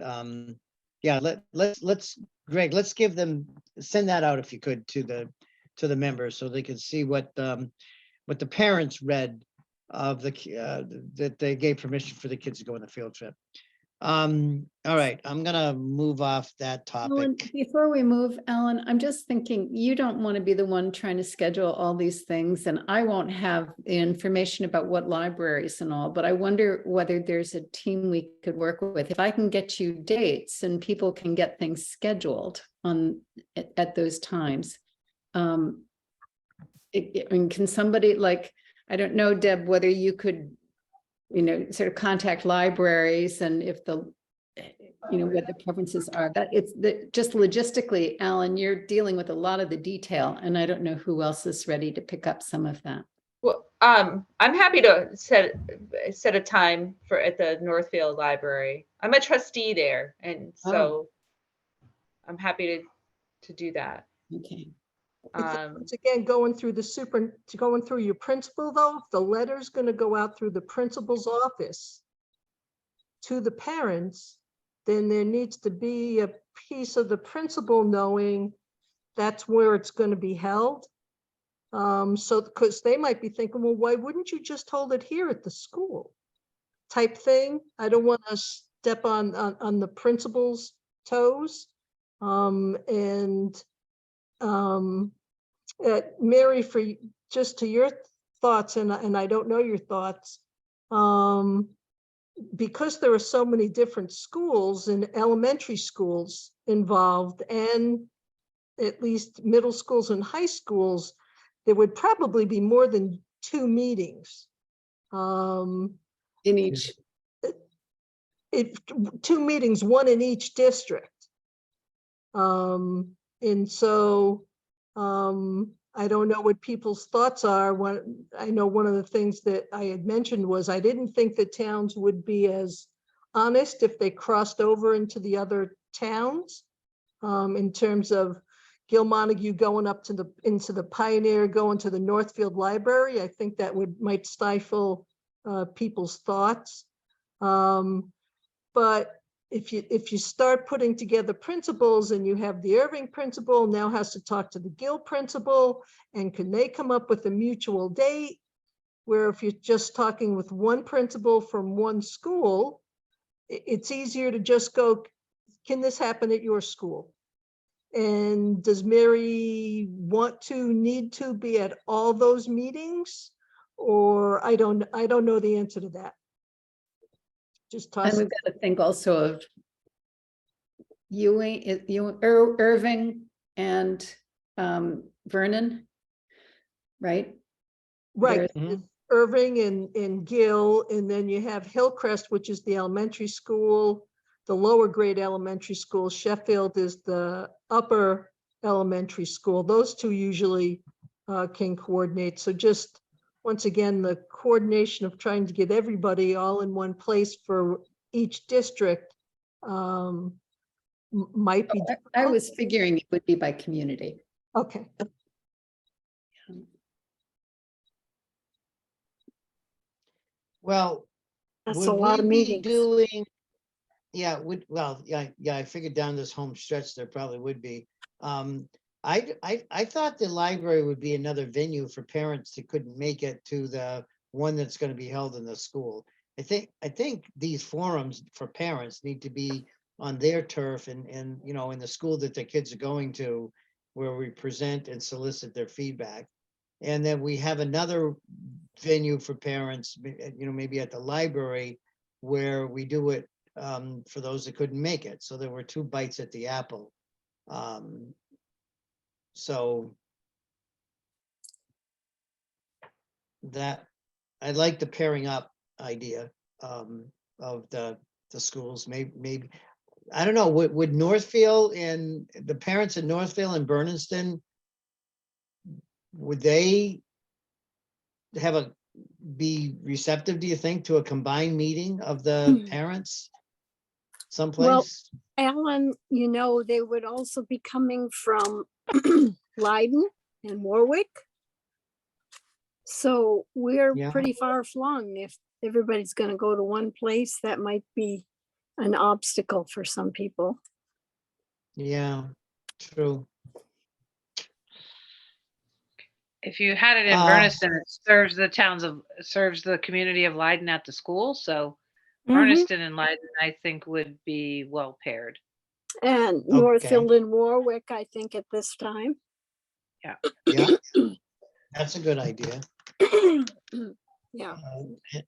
yeah, let's, Greg, let's give them, send that out if you could to the members so they can see what the parents read of that they gave permission for the kids to go on the field trip. All right, I'm gonna move off that Ellen, topic. before we move, Ellen, I'm just thinking, you don't want to be the one trying to schedule all these things, and I won't have information about what libraries and all, but I wonder whether there's a team we could work with. If I can get you dates and people can get things scheduled at those times. I mean, can somebody, like, I don't know, Deb, whether you could, sort of contact libraries, and if what the preferences are. That it's just logistically, Alan, you're dealing with a lot of the detail, and I don't know who else is ready to pick up some of that. Well, I'm happy to set a time at the Northfield Library. I'm a trustee there, and so I'm happy to do that. Okay. Once again, going through your principal though, if the letter's going to go out through the principal's office to the parents, then there needs to be a piece of the principal knowing that's where it's going to be held. So, because they might be thinking, well, why wouldn't you just hold it here at the school type thing? I don't want to step on the principal's toes. Mary, just to your thoughts, and I don't know your thoughts, because there are so many different schools and elementary schools involved, and at least middle schools and high schools, there would probably be more than 2 meetings. In each. 2 meetings, 1 in each district. And so I don't know what people's thoughts are. I know one of the things that I had mentioned was I didn't think the towns would be as honest if they crossed over into the other towns, in terms of Gil Montague going up into the Pioneer, going to the Northfield Library. I think that might stifle people's thoughts. But if you start putting together principals, and you have the Irving principal now has to talk to the Gil principal, and can they come up with a mutual date, where if you're just talking with one principal from one school, it's easier to just go, can this happen at your school? And does Mary need to be at all those meetings? Or I don't know the answer to that. Just toss And we've got to think also of Irving and Vernon, right? Right. Mhm. Irving and Gill, and then you have Hillcrest, which is the elementary school, the lower grade elementary school. Sheffield is the upper elementary school. Those two usually can coordinate. So just once again, the coordination of trying to get everybody all in one place for each district might be. I was figuring it would be by community. Okay. Well, That's would a lot we of be meetings. doing? Yeah, I figured down this home stretch there probably would be. I thought the library would be another venue for parents that couldn't make it to the one that's going to be held in the school. I think these forums for parents need to be on their turf and in the school that their kids are going to, where we present and solicit their feedback. And then we have another venue for parents, maybe at the library, where we do it for those that couldn't make it. So there were 2 bites at the apple. So that I like the pairing up idea of the schools. Maybe I don't know. Would Northfield and the parents in Northfield and Berniston, would they be receptive, do you think, to a combined meeting of the parents someplace? Alan, they would also be coming from Leiden and Warwick. So we're Yeah. pretty far flung. If everybody's gonna go to one place, that might be an obstacle for some people. Yeah, true. If you had it in Berniston, it serves the community of Leiden at the school. So Mhm. Berniston and Leiden, I think, would be well paired. And Okay. Northfield and Warwick, I think at this time. Yeah, that's a good idea. Yeah,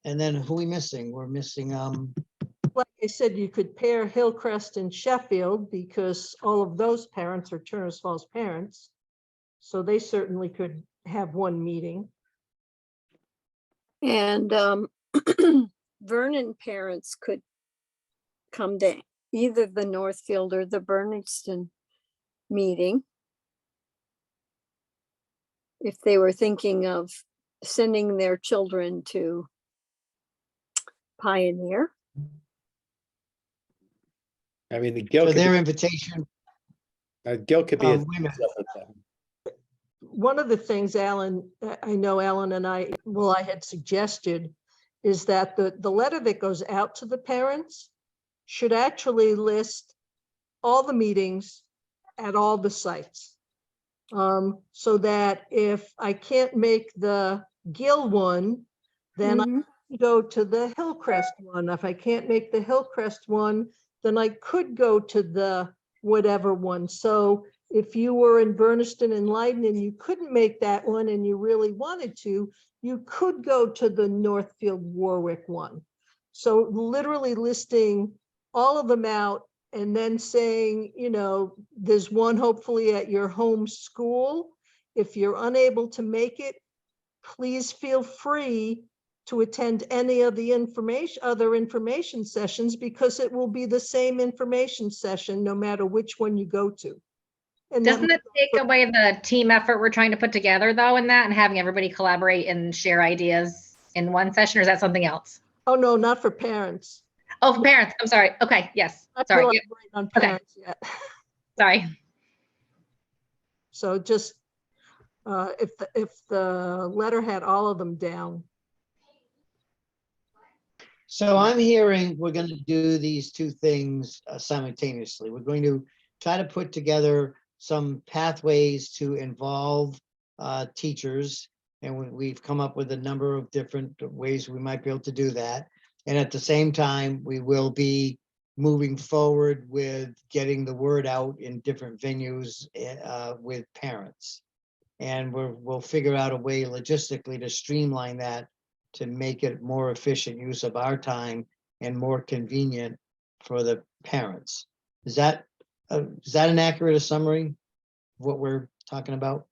And then who we missing? We're missing, Like I said, you could pair Hillcrest and Sheffield because all of those parents are Turner's Falls parents. So they certainly could have one meeting. and Vernon parents could come to either the Northfield or the Berniston meeting. If they were thinking of sending their children to Pioneer. I mean, the Gil for could their be, invitation. Gil could be. a- Wait a minute. One of the things, Alan, I know Alan and I had suggested is that the letter that goes out to the parents should actually list all the meetings at all the sites. So that if I can't make the Gill one, then I Mhm. go to the Hillcrest one. If I can't make the Hillcrest one, then I could go to the whatever one. So if you were in Berniston and Leiden and you couldn't make that one and you really wanted to, you could go to the Northfield Warwick one. So literally listing all of them out and then saying, you know, there's one hopefully at your home school. If you're unable to make it, please feel free to attend any of the other information sessions, because it will be the same information session no matter which one you go to. And that Doesn't it take away the team effort we're trying to put together though in that and having everybody collaborate and share ideas in one session, or is that something else? Oh, no, not for parents. Oh, for parents. I'm sorry. Okay. Yes. Not Sorry. really Yep. great on Okay. parents yet. Sorry. So just if the letter had all of them down. So I'm hearing we're going to do these two things simultaneously. We're going to try to put together some pathways to involve teachers. And we've come up with a number of different ways we might be able to do that. And at the same time, we will be moving forward with getting the word out in different venues with parents. And we'll figure out a way logistically to streamline that to make it more efficient use of our time and more convenient for the parents. Is that an accurate summary of what we're talking about?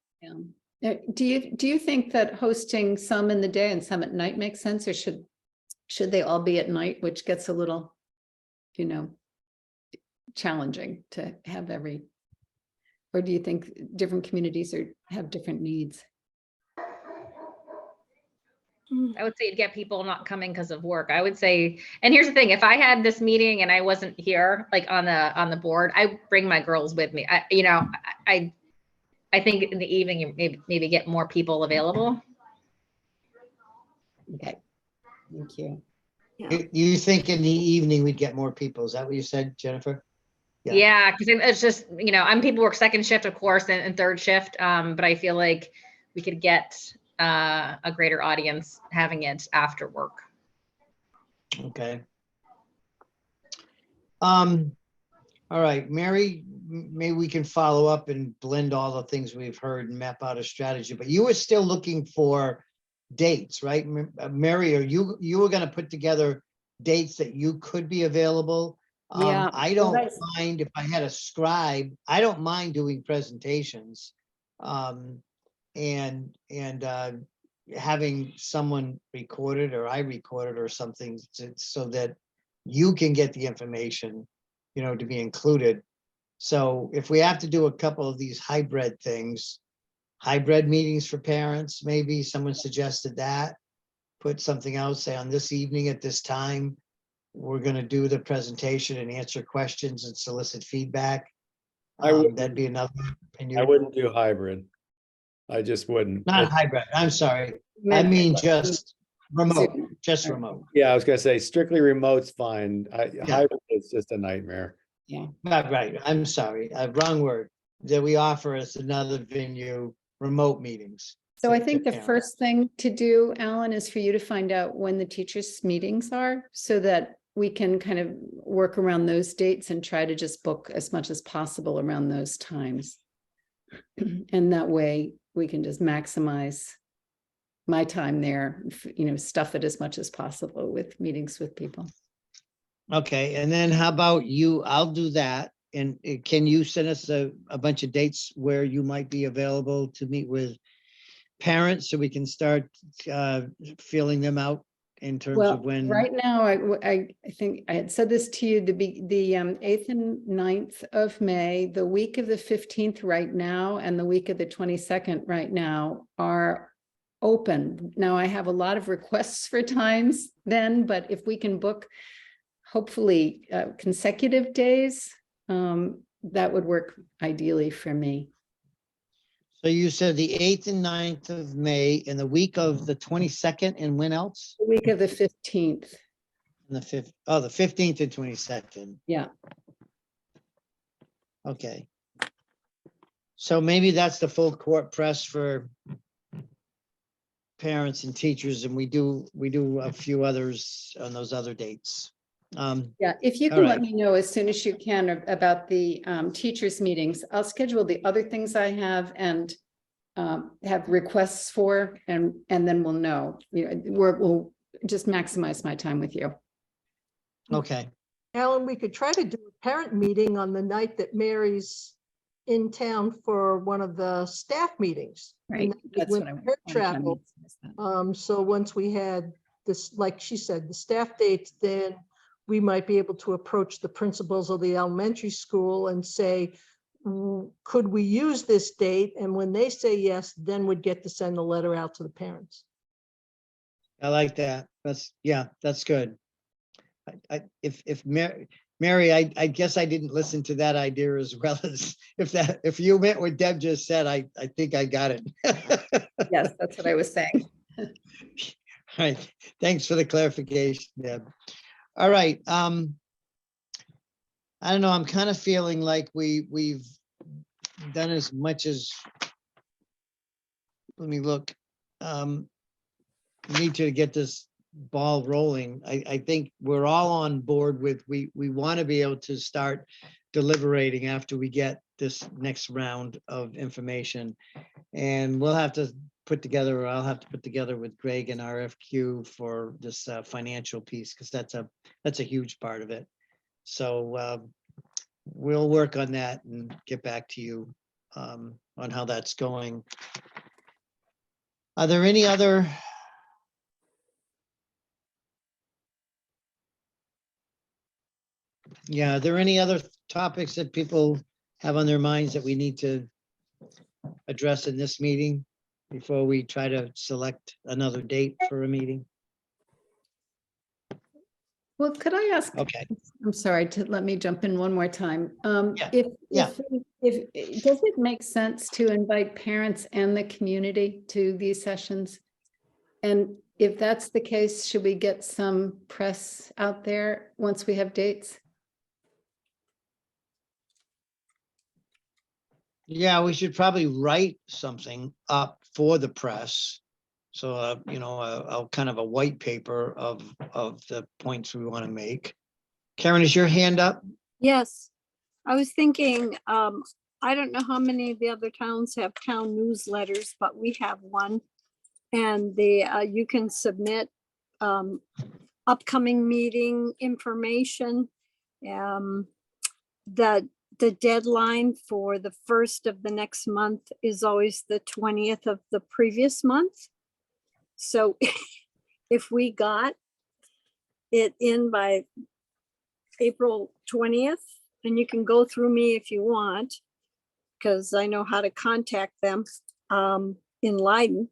Yeah. Do you think that hosting some in the day and some at night makes sense, or should they all be at night, which gets a little, challenging to have or do you think different communities have different needs? I would say you'd get people not coming because of work. I would say, and here's the thing, if I had this meeting and I wasn't here, like on the board, I bring my girls with me. I think in the evening, you maybe get more people available. Okay, thank you. You think in the evening we'd get more people? Is that what you said, Jennifer? Yeah, because it's just, people work second shift, of course, and third shift. But I feel like we could get a greater audience having it after work. Okay. All right, Mary, maybe we can follow up and blend all the things we've heard and map out a strategy, but you were still looking for dates, right? Mary, you were going to put together dates that you could be available. Yeah. I don't mind if I had a scribe. I don't mind doing presentations and having someone record it, or I record it or something so that you can get the information, to be included. So if we have to do a couple of these hybrid things, hybrid meetings for parents, maybe someone suggested that, put something out, say on this evening at this time, we're going to do the presentation and answer questions and solicit feedback. That'd be another opinion. I wouldn't do hybrid. I just wouldn't. Not It's- hybrid, I'm sorry. I Meant mean, just remote, Zoom. just remote. Yeah, I was gonna say strictly remote's fine. Yeah. Hybrid is just a nightmare. Yeah. Right, I'm sorry, wrong word. That we offer us another venue, remote meetings. So I to think the parents. first thing to do, Alan, is for you to find out when the teachers' meetings are so that we can kind of work around those dates and try to just book as much as possible around those times. And that way we can just maximize my time there, stuff it as much as possible with meetings with people. Okay, and then how about you? I'll do that. And can you send us a bunch of dates where you might be available to meet with parents so we can start feeling them out in terms Well, of when? right now, I think I had said this to you, the 8th and 9th of May, the week of the 15th right now, and the week of the 22nd right now are open. Now, I have a lot of requests for times then, but if we can book hopefully consecutive days, that would work ideally for me. So you said the 8th and 9th of May and the week of the 22nd, and when else? The week of the 15th. And the 5th, oh, the 15th and 22nd. Yeah. Okay. So maybe that's the full court press for parents and teachers, and we do a few others on those other dates. Yeah, if you all can let right. me know as soon as you can about the teachers' meetings, I'll schedule the other things I have and have requests for, and then we'll know. We'll just maximize my time with you. Okay, Alan, we could try to do a parent meeting on the night that Mary's in town for one of the staff meetings. Right, And that that's would what I limit her I'm trying to travel. maximize that. So once we had this, like she said, the staff dates, then we might be able to approach the principals of the elementary school and say, could we use this date? And when they say yes, then we'd get to send the letter out to the parents. I like that. That's good. If Mary, I guess I didn't listen to that idea as well as if you meant what Deb just said, I think I got it. Yes, that's what I was saying. All right, thanks for the clarification, Deb. All right, I don't know, I'm kind of feeling like we've done as much as, let me look. Need to get this ball rolling. I think we're all on board with, we want to be able to start deliberating after we get this next round of information. And we'll have to put together, or I'll have to put together with Greg an RFQ for this financial piece, because that's a huge part of it. So we'll work on that and get back to you on how that's going. Are there any other? Yeah, are there any other topics that people have on their minds that we need to address in this meeting before we try to select another date for a meeting? Well, could I ask? Okay. I'm sorry to let me jump in one more time. Yeah, If does it make sense to invite parents and the community to these sessions? And if that's the case, should we get some press out there once we have dates? Yeah, we should probably write something up for the press. So, a kind of a white paper of the points we want to make. Karen, is your hand up? Yes, I was thinking, I don't know how many of the other towns have town newsletters, but we have one. And you can submit upcoming meeting information. The deadline for the first of the next month is always the 20th of the previous month. So if we got it in by April 20th, and you can go through me if you want, because I know how to contact them in Leiden.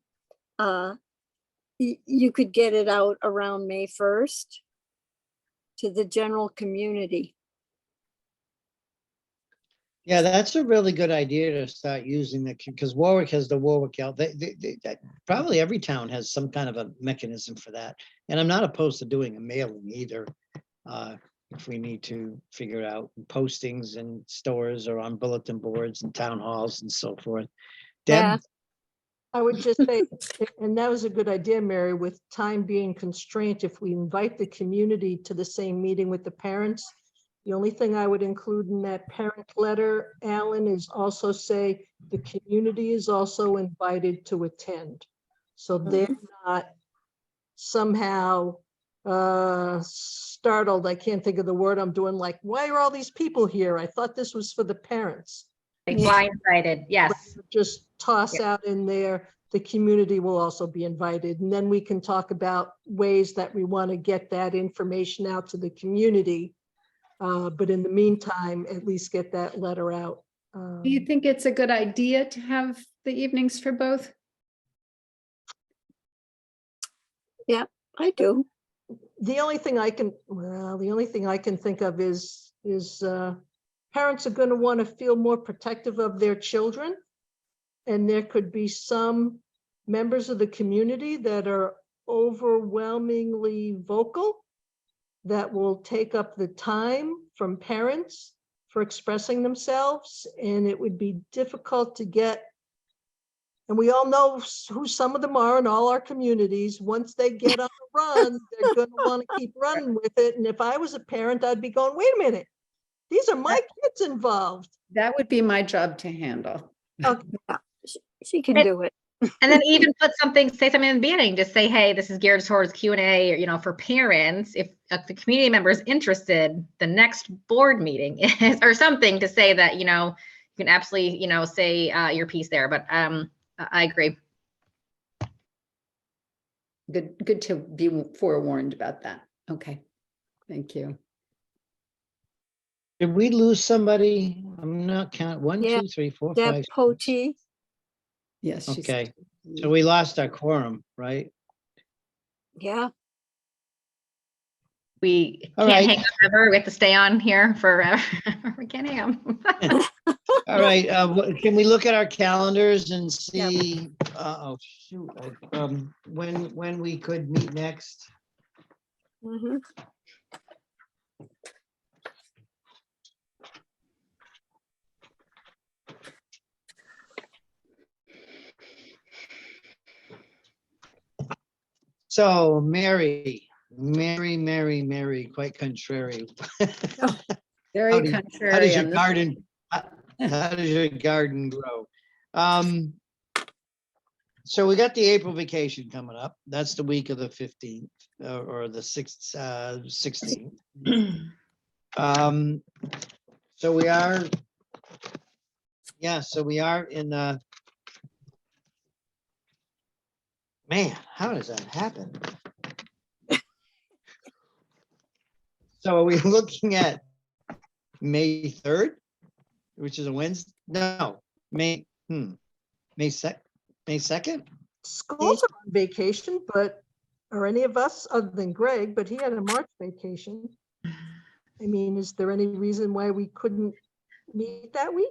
You could get it out around May 1st to the general community. Yeah, that's a really good idea to start using the, because Warwick has the Warwick out. Probably every town has some kind of a mechanism for that. And I'm not opposed to doing a mailing either. If we need to figure it out, postings in stores or on bulletin boards and town halls and so forth. Yeah. Deb? I would just say, and that was a good idea, Mary, with time being constrained, if we invite the community to the same meeting with the parents, the only thing I would include in that parent letter, Alan, is also say the community is also invited to attend. So they're not somehow startled. I can't think of the word I'm doing, like, why are all these people here? I thought this was for the parents. Like blindsided, yes. Just toss out in there, the community will also be invited. And then we can talk about ways that we want to get that information out to the community. But in the meantime, at least get that letter out. Do you think it's a good idea to have the evenings for both? I do. The only thing I can think of is parents are going to want to feel more protective of their children. And there could be some members of the community that are overwhelmingly vocal that will take up the time from parents for expressing themselves. And it would be difficult to get, and we all know who some of them are in all our communities. Once they get on a run, they're going to want to keep running with it. And if I was a parent, I'd be going, wait a minute, these are my kids involved. That would be my job to handle. Okay. She can do it. And then even say something in the beginning, just say, hey, this is geared towards Q&A, or, for parents. If the community member is interested, the next board meeting is, or something to say that, you can absolutely, say your piece there. But I agree. Good to be forewarned about that. Okay, thank you. Did we lose somebody? I'm not counting. 1, Yeah, 2, 3, 4, Deb 5. Poti. Yes. she's- Okay, so we lost our quorum, right? Yeah. We All can't right. hang up ever. We have to stay on here forever. We can't hang up. All right, can we look at our calendars and see, oh, shoot, when we could meet next? Mhm. So Mary, quite contrary. Very How does contrary your on this. garden, how does your garden grow? So we got the April vacation coming up. That's the week of the 15th or the 16th. So we are, in man, how does that happen? So are we looking at May 3rd, which is a Wednesday? No, May 2nd? Schools are on vacation, but, or any of us other than Greg, but he had a March vacation. I mean, is there any reason why we couldn't meet that week?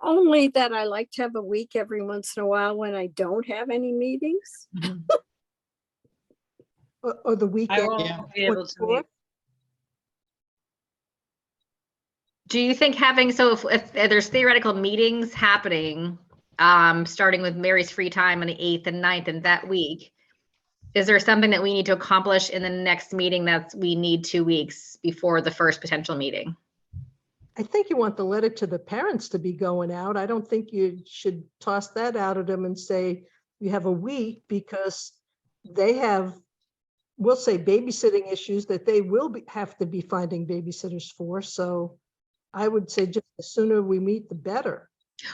Only that I like to have a week every once in a while when I don't have any meetings. Or the I weekend? won't be able to meet. Do you think if there's theoretical meetings happening, starting with Mary's free time on the 8th and 9th and that week, is there something that we need to accomplish in the next meeting that we need 2 weeks before the first potential meeting? I think you want the letter to the parents to be going out. I don't think you should toss that out at them and say you have a week, because they have, we'll say, babysitting issues that they will have to be finding babysitters for. So I would say just the sooner we meet, the better.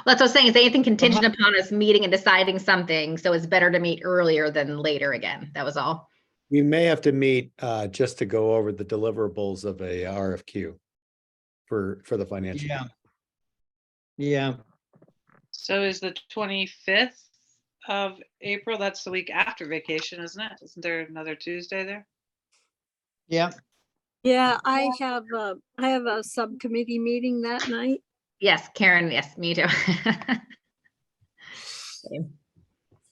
Well, that's what I was saying. Is anything contingent upon us meeting and deciding something? So it's better to meet earlier than later again. That was all. We may have to meet just to go over the deliverables of a RFQ for the financial. Yeah. So is the 25th of April, that's the week after vacation, isn't it? Isn't there another Tuesday there? Yeah. Yeah, I have a subcommittee meeting that night. Yes, Karen, yes, me too.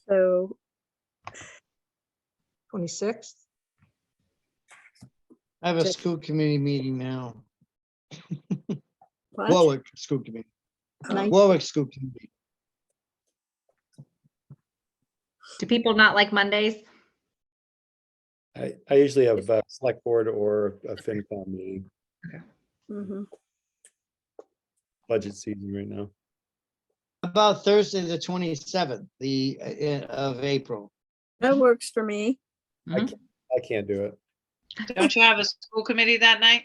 So 26th. I have a Just- school committee meeting now. what? Warwick School Committee. Oh, Warwick School Committee. Do people not like Mondays? I usually have a select board or a FinCom meeting, mhm. budget season right now. About Thursday, the 27th, of April. That works for me. Mhm. I can't do it. Don't you have a school committee that night?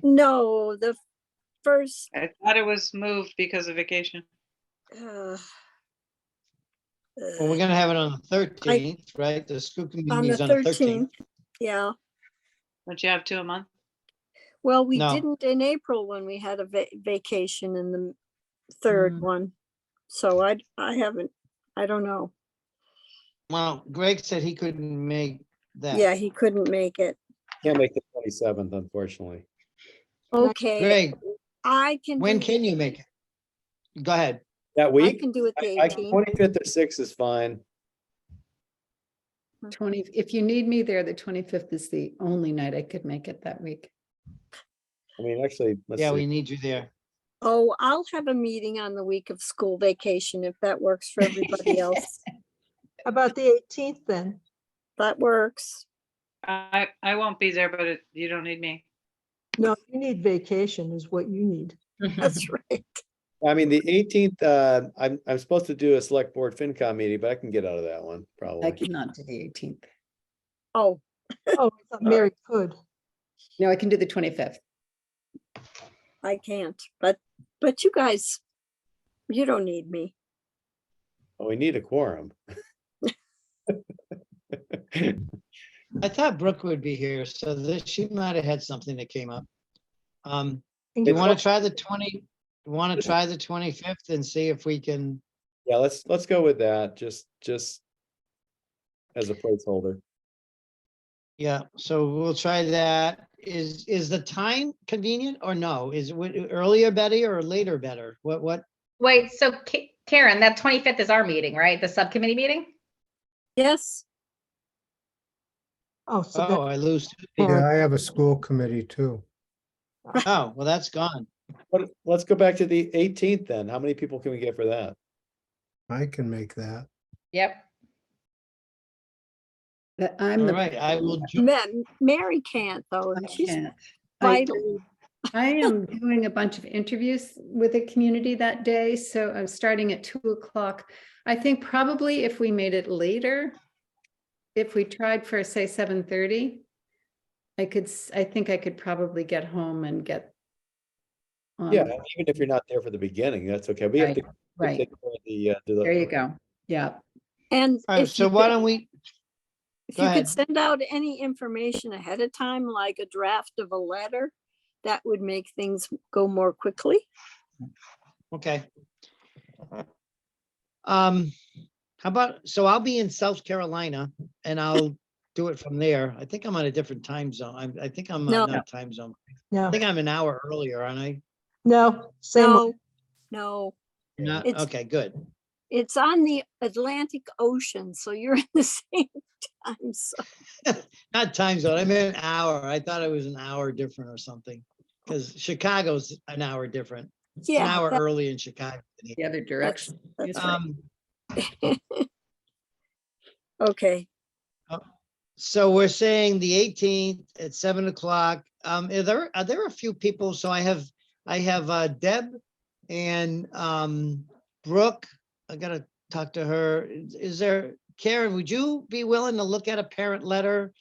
No, the first, I thought it was moved because of vacation. uh, Well, we're gonna have it on the 13th, right? The school committee on the meeting's on the 13th. 13th. Yeah, Don't you have 2 a month? well, we No. didn't in April when we had a vacation in the third Mm. one. So I haven't, I don't know. Well, Greg said he couldn't make that. Yeah, he couldn't make it. Can't make the 27th, unfortunately. Okay, Greg, I can. when do can the- you make it? Go ahead. That I week, can do it the 18th. 25th or 6th is fine. 20, if you need me there, the 25th is the only night I could make it that week. I mean, actually, let's Yeah, we see. need you there. Oh, I'll have a meeting on the week of school vacation if that works for everybody else. How about the 18th then? That works. I won't be there, but you don't need me. No, you need vacation is what you need. That's right. I mean, the 18th, I'm supposed to do a select board FinCom meeting, but I can get out of that one, I probably. cannot do the 18th. Oh, Oh, I thought Mary could. No, I can do the 25th. I can't, but you guys, you don't need me. Oh, we need a quorum. I thought Brooke would be here, so that she might have had something that came up. And You get- want to try the 25th and see if we can, Yeah, let's go with that, just as a placeholder. yeah, so we'll try that. Is the time convenient or no? Is it earlier better or later better? What? Wait, so Karen, that 25th is our meeting, right? The subcommittee meeting? Yes, Oh, so Oh, I lose. Yeah, I have a school committee too. Oh, well, that's gone. Let's go back to the 18th then. How many people can we get for that? I can make that. Yep. That All I'm the. right, I will. Mary can't though. I and she's can't. I vital. I am doing a bunch of interviews with the community that day, so I'm starting at 2 o'clock. I think probably if we made it later, if we tried for, say, 7:30, I think I could probably get home and get. Yeah, even if you're not there for the beginning, that's okay. We have to. Right, take care of the, do the- there you go. Yeah, And All right, if so you why could, don't we, if go you could ahead. send out any information ahead of time, like a draft of a letter, that would make things go more quickly. Okay. How about, so I'll be in South Carolina and I'll do it from there. I think I'm on a different time zone. I think I'm No. not time zone. I No, think I'm an hour earlier, aren't I? no, same. No, no, Not, It's- okay, good. it's on the Atlantic Ocean, so you're in the same time zone. Not time zone. I meant an hour. I thought it was an hour different or something. Because Chicago's an hour different. It's an Yeah, hour that- early in Chicago. the other direction. that's Yes. right. Okay, So we're saying the 18th at 7 o'clock. Are there a few people? So I have Deb and Brooke. I gotta talk to her. Is there, Karen, would you be willing to look at a parent letter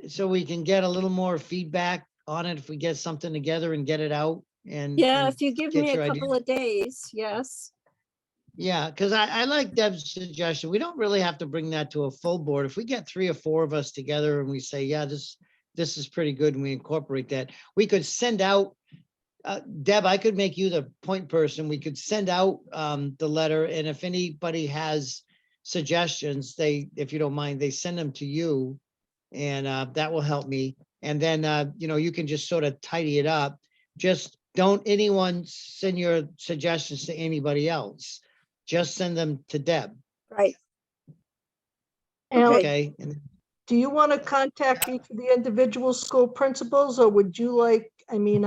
so we can get a little more feedback on it if we get something together and get it out? And yeah, and if you give get me your a idea. couple of days, yes. Yeah, because I like Deb's suggestion. We don't really have to bring that to a full board. If we get 3 or 4 of us together and we say, yeah, this is pretty good, and we incorporate that, we could send out, Deb, I could make you the point person. We could send out the letter, and if anybody has suggestions, if you don't mind, they send them to you, and that will help me. And then, you can just sort of tidy it up. Just don't anyone send your suggestions to anybody else. Just send them to Deb, Right. Alan, okay? And do you want to contact each of the individual school principals, or would you like, I mean,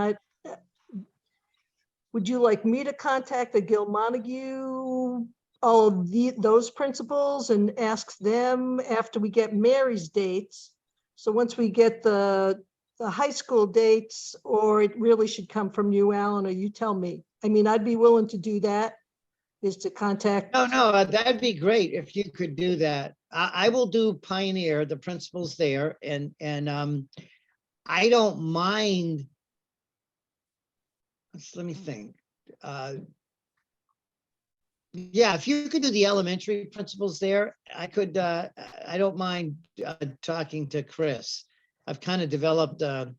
would you like me to contact the Gil Montague, all of those principals and ask them after we get Mary's dates? So once we get the high school dates, or it really should come from you, Alan, or you tell me. I mean, I'd be willing to do that, is to contact. no, that'd be great if you could do that. I will do Pioneer, the principals there, and I don't mind. Let me think. Yeah, if you could do the elementary principals there, I could, I don't mind talking to Chris. I've kind of developed a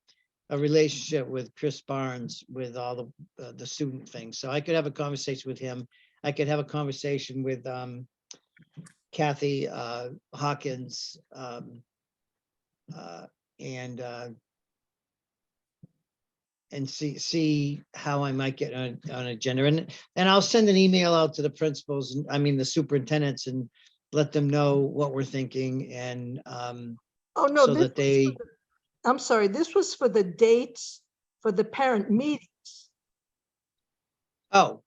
relationship with Chris Barnes with all the student things. So I could have a conversation with him. I could have a conversation with Kathy Hawkins and see how I might get on agenda. And I'll send an email out to the principals, and I mean the superintendents, and let them know what we're thinking, and Oh, no, so that they. I'm sorry, this was for the dates for the parent meetings. Oh,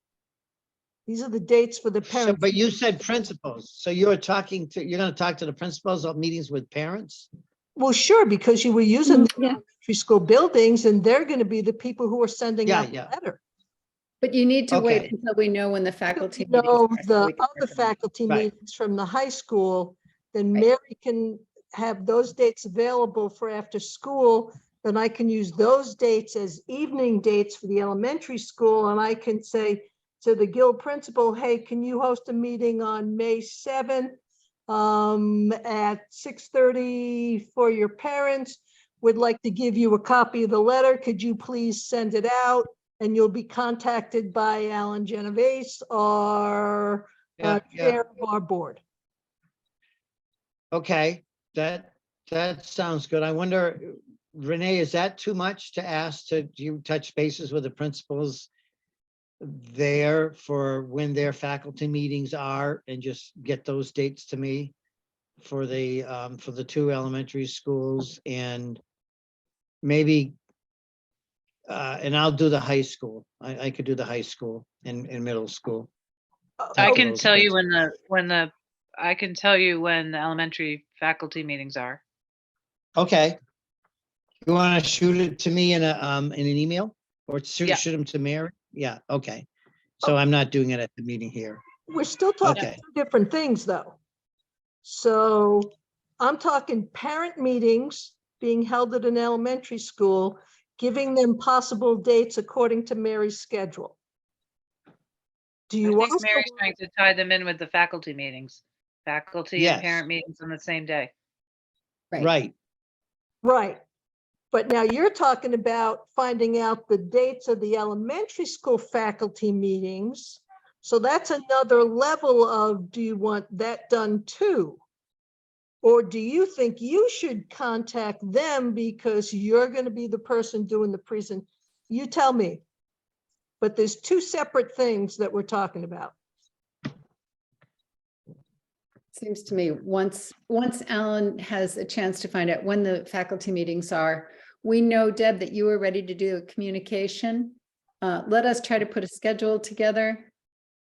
These are the dates for the so, parent. but you said principals, so you're going to talk to the principals of meetings with parents? Well, sure, because you were using the Yeah, elementary school buildings, and they're going to be the people who are sending Yeah, out the yeah. letter. But you need to wait Okay. until we know when the faculty. You know, meetings are, so the we can other recommend. faculty Right. meetings from the high school, then Right. Mary can have those dates available for after school. Then I can use those dates as evening dates for the elementary school, and I can say to the Guild principal, hey, can you host a meeting on May 7th at 6:30 for your parents? Would like to give you a copy of the letter. Could you please send it out? And you'll be contacted by Alan Genovese, or Yeah, yeah. chair of our board. Okay, that sounds good. I wonder, Renee, is that too much to ask to you touch bases with the principals there for when their faculty meetings are, and just get those dates to me for the two elementary schools, and maybe and I'll do the high school. I could do the high school and middle school. I Talk to can those tell you principals. I can tell you when the elementary faculty meetings are. Okay. You want to shoot it to me in an email, or Yeah. shoot them to Mary? Yeah, okay. So I'm not doing it at the meeting here. We're still talking Okay. two different things, though. So I'm talking parent meetings being held at an elementary school, giving them possible dates according to Mary's schedule. Do I you think also? Mary's trying to tie them in with the faculty meetings, faculty and Yes. parent meetings on the same day. Right. Right. But now you're talking about finding out the dates of the elementary school faculty meetings. So that's another level of, do you want that done too? Or do you think you should contact them because you're going to be the person doing the present? You tell me. But there's two separate things that we're talking about. Seems to me, once Alan has a chance to find out when the faculty meetings are, we know, Deb, that you were ready to do a communication. Let us try to put a schedule together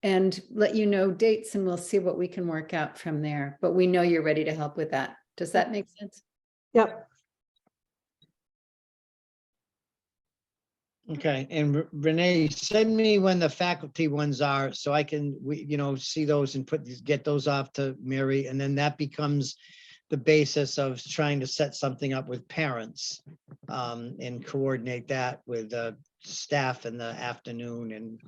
and let you know dates, and we'll see what we can work out from there. But we know you're ready to help with that. Does that make sense? Yep. Okay, and Renee, send me when the faculty ones are, so I can, see those and get those off to Mary, and then that becomes the basis of trying to set something up with parents, and coordinate that with staff in the afternoon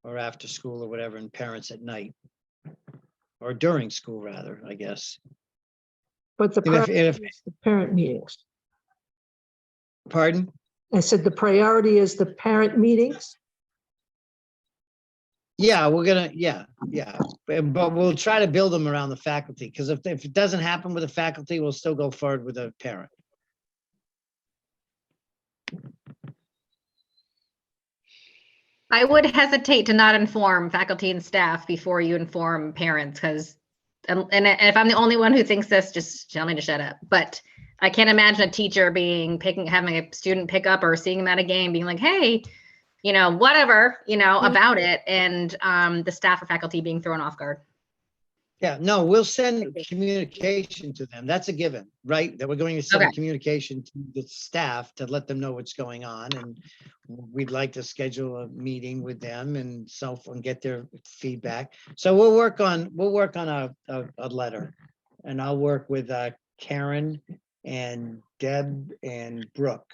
or after school or whatever, and parents at night. Or during school, rather, I guess. But the And if- priority is the parent meetings. Pardon? I said the priority is the parent meetings. Yeah, we're gonna, yeah, but we'll try to build them around the faculty, because if it doesn't happen with the faculty, we'll still go forward with a parent. I would hesitate to not inform faculty and staff before you inform parents, because, and if I'm the only one who thinks this, just tell me to shut up. But I can't imagine a teacher having a student pick up or seeing them at a game being like, hey, whatever, about it. And the staff or faculty being thrown off guard. Yeah, no, we'll send communication to them. That's a given, right? That we're going to send Okay. communication to the staff to let them know what's going on. And we'd like to schedule a meeting with them and get their feedback. So we'll work on a letter, and I'll work with Karen and Deb and Brooke.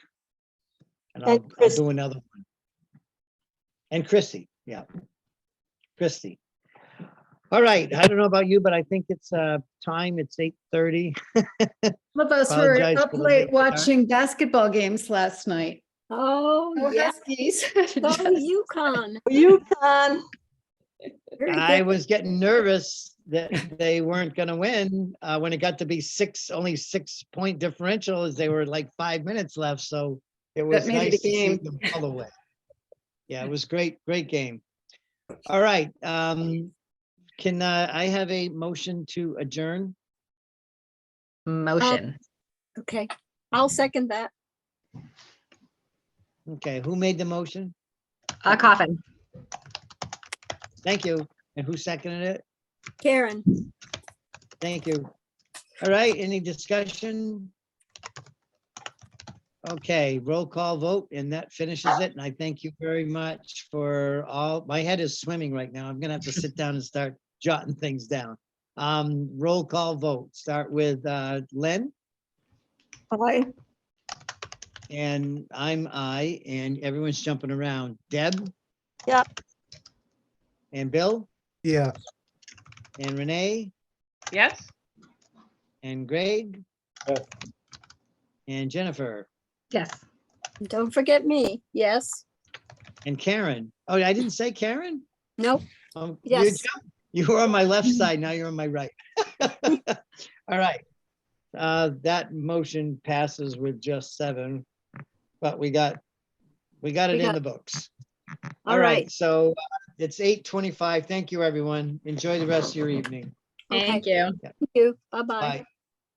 And I'll Chris. do another one. And Chrissy, yeah. Christy. All right, I don't know about you, but I think it's time. It's 8:30. Some of us were Apologize up for the late late start. watching basketball games last night. Oh, yeah. Huskies. Oh, UConn. UConn. Very I good. was getting nervous that they weren't going to win when it got to be only 6-point differential, as they were like 5 minutes left. So it was made it a nice to see game. them pull away. Yeah, it was great game. All right. Can I have a motion to adjourn? Motion. Okay, I'll second that. Okay, who made the motion? Coffin. Thank you. And who seconded it? Karen, Thank you. All right, any discussion? Okay, roll call vote, and that finishes it. And I thank you very much for all, my head is swimming right now. I'm gonna have to sit down and start jotting things down. Roll call vote, start with Len, aye. and I'm I, and everyone's jumping around. Deb? Yep. And Bill, Yeah, and Renee, Yes? and Greg, Yes. and Jennifer, Yes. Don't forget me. Yes. and Karen. Oh, I didn't say Karen? Nope. You Yes. You were on my left side, now you're on my right. All right. That motion passes with just 7, but we got it in the books. All right, so it's 8:25. Thank you, everyone. Enjoy the rest of your evening. Okay. Thank you. Thank you. Bye-bye. Bye.